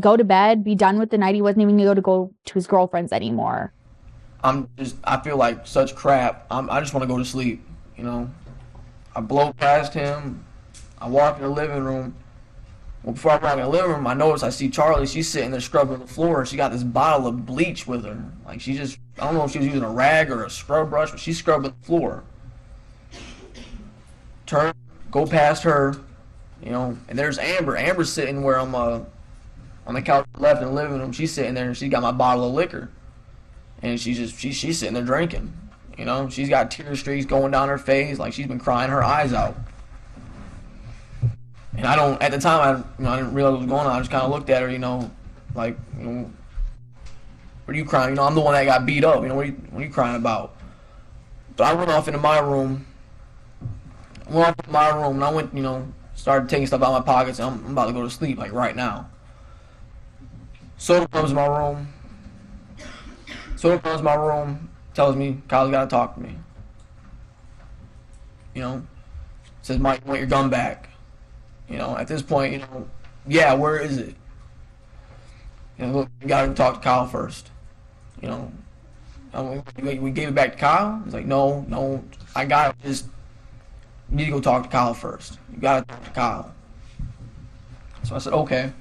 go to bed, be done with the night. He wasn't even going to go to his girlfriend's anymore. I feel like such crap. I just want to go to sleep, I blow past him. I walk in the living room. Well, before I walk in the living room, I notice I see Charlie. She's sitting there scrubbing the floor. She got this bottle of bleach with her. Like, I don't know if she was using a rag or a scrub brush, but she's scrubbing the floor. Turn, go past her, and there's Amber. Amber's sitting where I'm on the couch left in the living room. She's sitting there and she's got my bottle of liquor. And she's sitting there drinking. She's got tear streaks going down her face, like she's been crying her eyes out. And at the time, I didn't realize what was going on. I just kind of looked at her, what are you crying? I'm the one that got beat up. What are you crying about? So I went off into my room. And I went, started taking stuff out of my pockets. And I'm about to go to sleep, like right now. Soda comes to my room. Tells me Kyle's got to talk to me. Says, Mike, you want your gun back? At this point, yeah, where is it? Look, you gotta talk to Kyle first. We gave it back to Kyle. He's like, no, I got it. Just, you need to go talk to Kyle first. You gotta talk to Kyle. So I said, okay.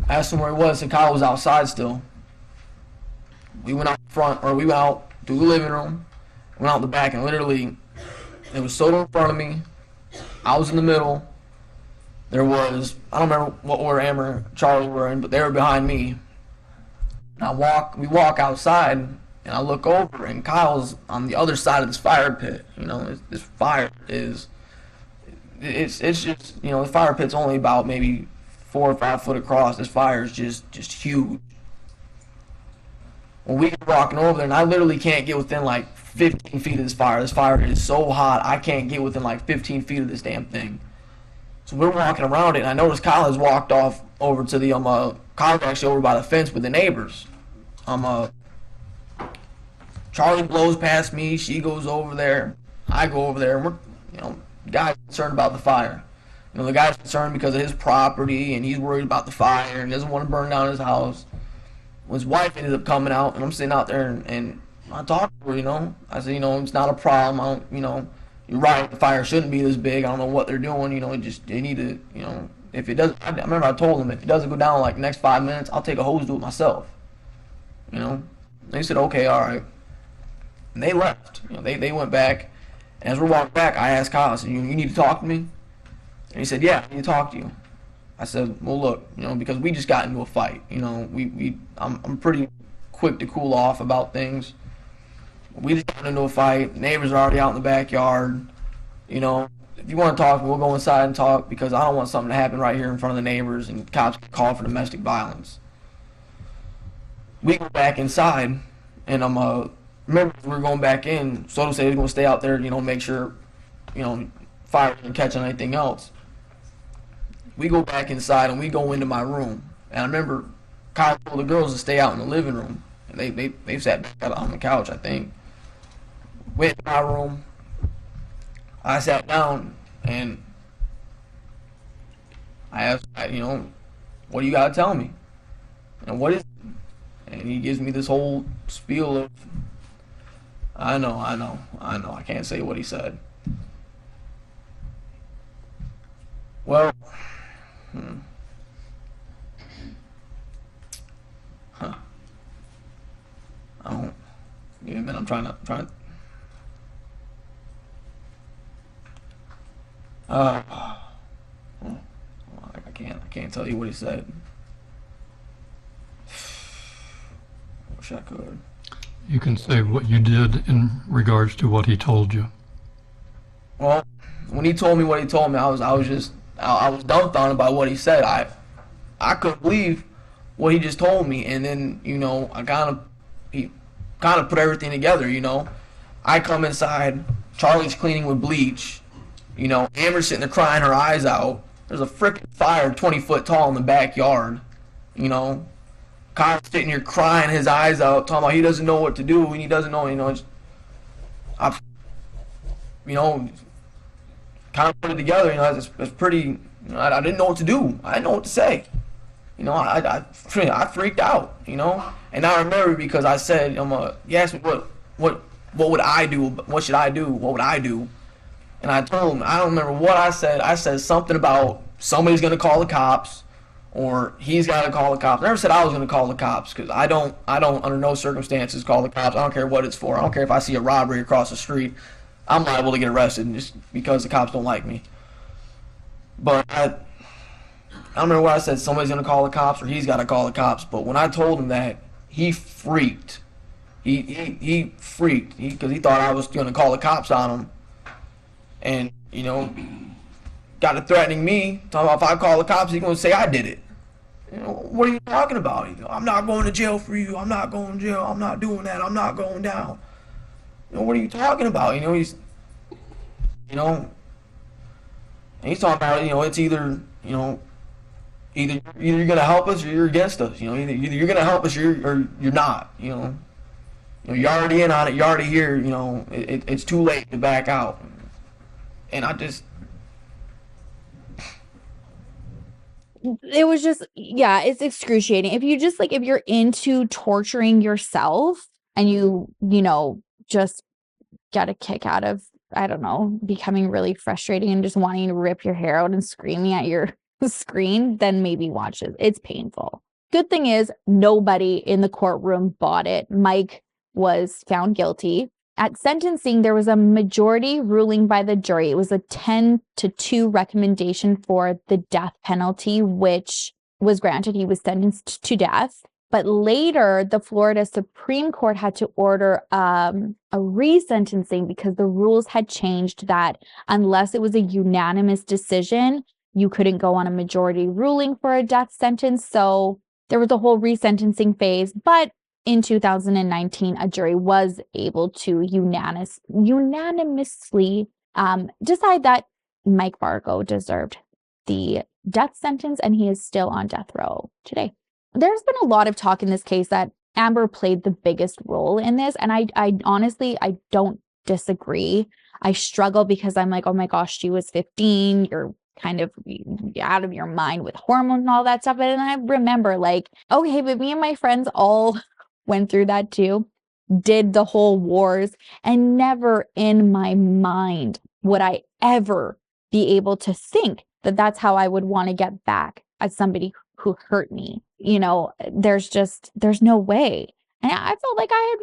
I asked him where he was, and Kyle was outside still. We went out through the living room, went out the back, and literally, there was soda in front of me. I was in the middle. There was, I don't remember what order Amber and Charlie were in, but they were behind me. And we walk outside, and I look over, and Kyle's on the other side of this fire pit. This fire is, it's just, the fire pit's only about maybe 4 or 5 foot across. This fire is just huge. When we get walking over there, and I literally can't get within like 15 feet of this fire. This fire is so hot, I can't get within like 15 feet of this damn thing. So we're walking around it, and I noticed Kyle has walked off over to the, Kyle's actually over by the fence with the neighbors. Charlie blows past me, she goes over there, I go over there, and we're, the guy's concerned about the fire. The guy's concerned because of his property, and he's worried about the fire, and doesn't want to burn down his house. His wife ended up coming out, and I'm sitting out there, and I talked to her, I said, it's not a problem. You're right, the fire shouldn't be this big. I don't know what they're doing, they need to, if it doesn't, I remember I told them, if it doesn't go down like the next 5 minutes, I'll take a hose to it myself. They said, okay, all right. And they left. They went back. And as we're walking back, I asked Kyle, I said, you need to talk to me? And he said, yeah, I need to talk to you. I said, well, look, because we just got into a fight. I'm pretty quick to cool off about things. We just got into a fight. Neighbors are already out in the backyard. If you want to talk, we'll go inside and talk, because I don't want something to happen right here in front of the neighbors and cops can call for domestic violence. We go back inside, and remember we were going back in. Soto said he was going to stay out there, make sure, fire didn't catch on anything else. We go back inside and we go into my room. And I remember Kyle told the girls to stay out in the living room. And they sat back on the couch, I think. Went to my room. I sat down and I asked, what do you got to tell me? And what is it? And he gives me this whole spiel of, I know, I can't say what he said. Well, I don't. Yeah, man, I'm trying to. I can't tell you what he said. Wish I could. You can say what you did in regards to what he told you. Well, when he told me what he told me, I was dumbfounded by what he said. I couldn't believe what he just told me, and then he kind of put everything together. I come inside, Charlie's cleaning with bleach. Amber's sitting there crying her eyes out. There's a freaking fire 20 foot tall in the backyard. Kyle's sitting here crying his eyes out, talking about he doesn't know what to do, and he doesn't know, kind of put it together, it's pretty, I didn't know what to do. I didn't know what to say. I freaked out, and I remember because I said, you asked me what would I do? What should I do? What would I do? And I told him, I don't remember what I said. I said something about somebody's going to call the cops, or he's got to call the cops. I never said I was going to call the cops, because I don't under no circumstances call the cops. I don't care what it's for. I don't care if I see a robbery across the street. I'm liable to get arrested just because the cops don't like me. But I don't remember what I said. Somebody's going to call the cops, or he's got to call the cops. But when I told him that, he freaked. He freaked because he thought I was going to call the cops on him. And, got to threatening me, talking about if I call the cops, he's going to say I did it. What are you talking about? I'm not going to jail for you. I'm not going to jail. I'm not doing that. I'm not going down. What are you talking about? And he's talking about, it's either you're going to help us or you're against us. Either you're going to help us or you're not. You're already in on it. You're already here. It's too late to back out. And it was just, yeah, it's excruciating. If you're into torturing yourself and you just get a kick out of, I don't know, becoming really frustrating and just wanting to rip your hair out and screaming at your screen, then maybe watch it. It's painful. Good thing is nobody in the courtroom bought it. Mike was found guilty. At sentencing, there was a majority ruling by the jury. It was a 10-2 recommendation for the death penalty, which was granted. He was sentenced to death. But later, the Florida Supreme Court had to order a resentencing because the rules had changed that unless it was a unanimous decision, you couldn't go on a majority ruling for a death sentence. So there was a whole resentencing phase. But in 2019, a jury was able to unanimously decide that Mike Vargo deserved the death sentence, and he is still on death row today. There's been a lot of talk in this case that Amber played the biggest role in this, and I honestly don't disagree. I struggle because I'm like, oh my gosh, she was 15. You're kind of out of your mind with hormones and all that stuff. And I remember okay, but me and my friends all went through that too, did the whole wars, and never in my mind would I ever be able to think that that's how I would want to get back at somebody who hurt me. There's no way. And I felt like I had,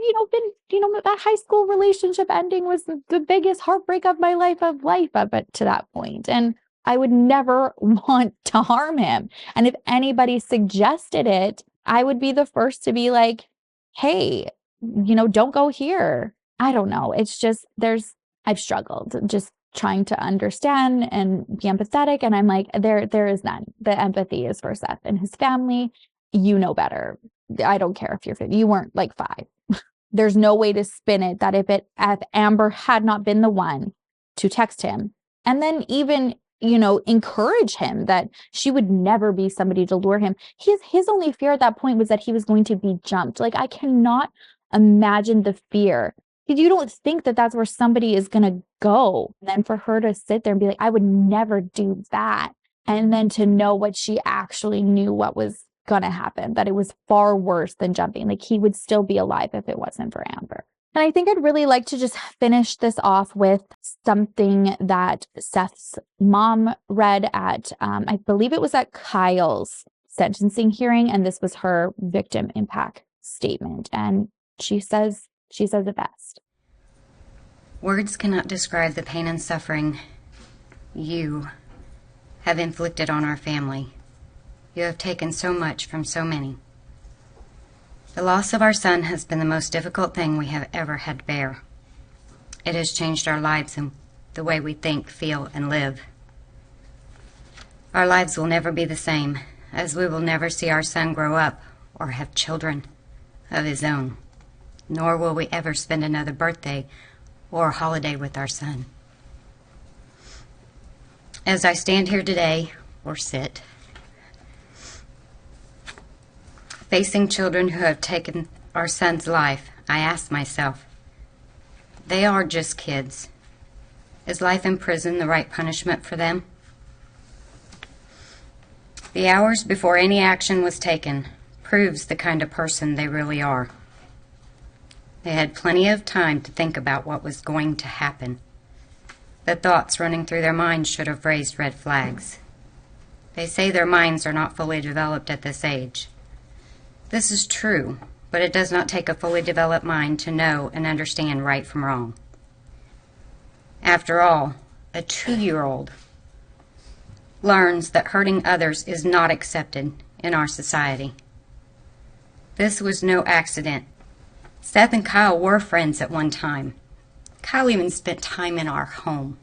that high school relationship ending was the biggest heartbreak of my life up to that point. And I would never want to harm him. And if anybody suggested it, I would be the first to be like, hey, don't go here. I don't know. It's just, I've struggled just trying to understand and be empathetic. And I'm like, there is none. The empathy is for Seth and his family. You know better. I don't care if you're 50. You weren't 5. There's no way to spin it that if Amber had not been the one to text him and then even encourage him that she would never be somebody to lure him. His only fear at that point was that he was going to be jumped. I cannot imagine the fear. You don't think that that's where somebody is going to go. And then for her to sit there and be like, I would never do that. And then to know what she actually knew what was going to happen, that it was far worse than jumping. He would still be alive if it wasn't for Amber. And I think I'd really like to just finish this off with something that Seth's mom read at, I believe it was at Kyle's sentencing hearing, and this was her victim impact statement. And she says it best. Words cannot describe the pain and suffering you have inflicted on our family. You have taken so much from so many. The loss of our son has been the most difficult thing we have ever had to bear. It has changed our lives and the way we think, feel, and live. Our lives will never be the same, as we will never see our son grow up or have children of his own, nor will we ever spend another birthday or holiday with our son. As I stand here today, or sit, facing children who have taken our son's life, I ask myself, they are just kids. Is life in prison the right punishment for them? The hours before any action was taken proves the kind of person they really are. They had plenty of time to think about what was going to happen. The thoughts running through their minds should have raised red flags. They say their minds are not fully developed at this age. This is true, but it does not take a fully developed mind to know and understand right from wrong. After all, a 2-year-old learns that hurting others is not accepted in our society. This was no accident. Seth and Kyle were friends at one time. Kyle even spent time in our home.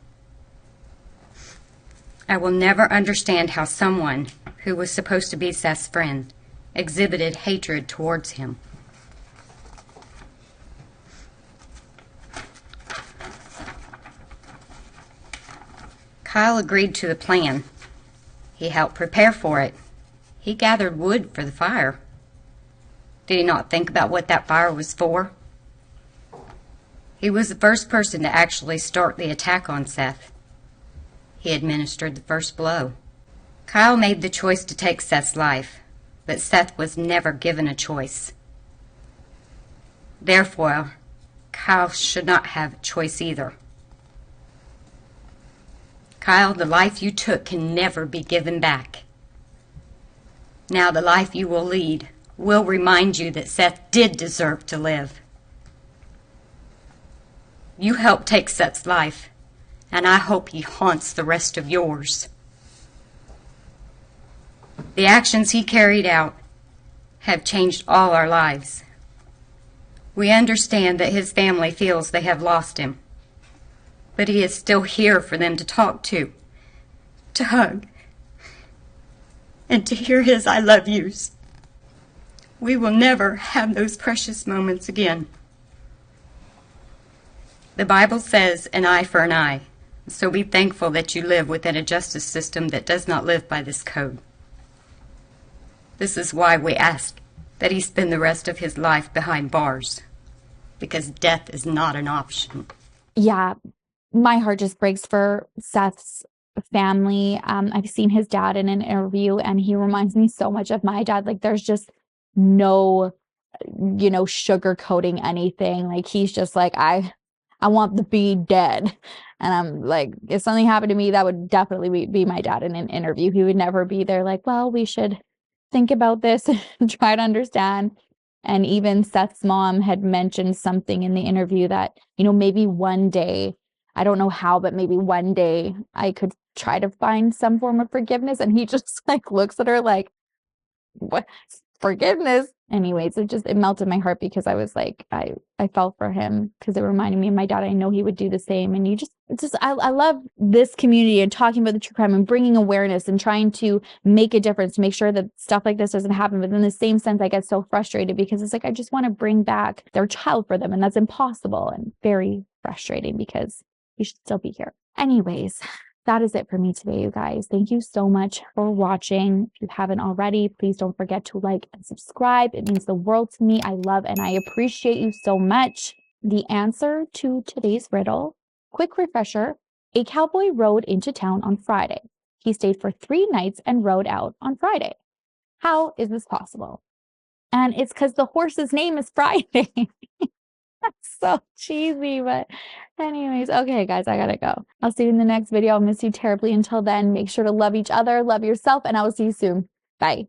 I will never understand how someone who was supposed to be Seth's friend exhibited hatred towards him. Kyle agreed to the plan. He helped prepare for it. He gathered wood for the fire. Did he not think about what that fire was for? He was the first person to actually start the attack on Seth. He administered the first blow. Kyle made the choice to take Seth's life, but Seth was never given a choice. Therefore, Kyle should not have a choice either. Kyle, the life you took can never be given back. Now the life you will lead will remind you that Seth did deserve to live. You helped take Seth's life, and I hope he haunts the rest of yours. The actions he carried out have changed all our lives. We understand that his family feels they have lost him, but he is still here for them to talk to hug, and to hear his I love yous. We will never have those precious moments again. The Bible says an eye for an eye, so be thankful that you live within a justice system that does not live by this code. This is why we ask that he spend the rest of his life behind bars, because death is not an option. Yeah, my heart just breaks for Seth's family. I've seen his dad in an interview, and he reminds me so much of my dad. Like, there's just no, sugarcoating anything. Like, he's just like, I want the bee dead. And I'm like, if something happened to me, that would definitely be my dad in an interview. He would never be there like, well, we should think about this and try to understand. And even Seth's mom had mentioned something in the interview that, maybe one day, I don't know how, but maybe one day I could try to find some form of forgiveness. And he just looks at her like, what? Forgiveness? Anyways, it melted my heart, because I was like, I felt for him, because it reminded me of my dad. I know he would do the same. And I love this community and talking about the true crime and bringing awareness and trying to make a difference, to make sure that stuff like this doesn't happen. But in the same sense, I get so frustrated, because it's like, I just want to bring back their child for them. And that's impossible and very frustrating, because he should still be here. Anyways, that is it for me today, you guys. Thank you so much for watching. If you haven't already, please don't forget to like and subscribe. It means the world to me. I love and I appreciate you so much. The answer to today's riddle, quick refresher: a cowboy rode into town on Friday. He stayed for 3 nights and rode out on Friday. How is this possible? And it's because the horse's name is Friday. That's so cheesy, but anyways, okay, guys, I gotta go. I'll see you in the next video. I'll miss you terribly. Until then, make sure to love each other, love yourself, and I will see you soon. Bye.